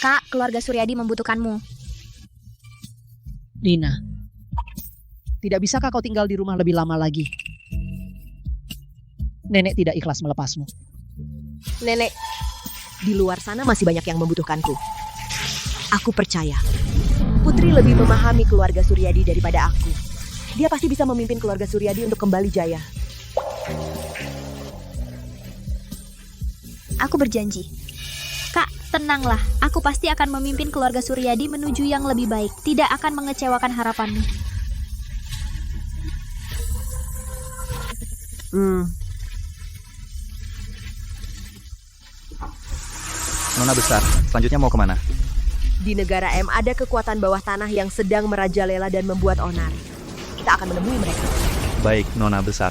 Kak, keluarga Suryadi membutuhkanmu. Lina, tidak bisakah kau tinggal di rumah lebih lama lagi? Nenek tidak ikhlas melepasmu. Nenek, di luar sana masih banyak yang membutuhkanku. Aku percaya. Putri lebih memahami keluarga Suryadi daripada aku. Dia pasti bisa memimpin keluarga Suryadi untuk kembali jaya. Aku berjanji. Kak, tenanglah. Aku pasti akan memimpin keluarga Suryadi menuju yang lebih baik. Tidak akan mengecewakan harapanmu. Nona besar, selanjutnya mau kemana? Di negara M ada kekuatan bawah tanah yang sedang merajalela dan membuat onar. Kita akan menemui mereka. Baik, Nona besar.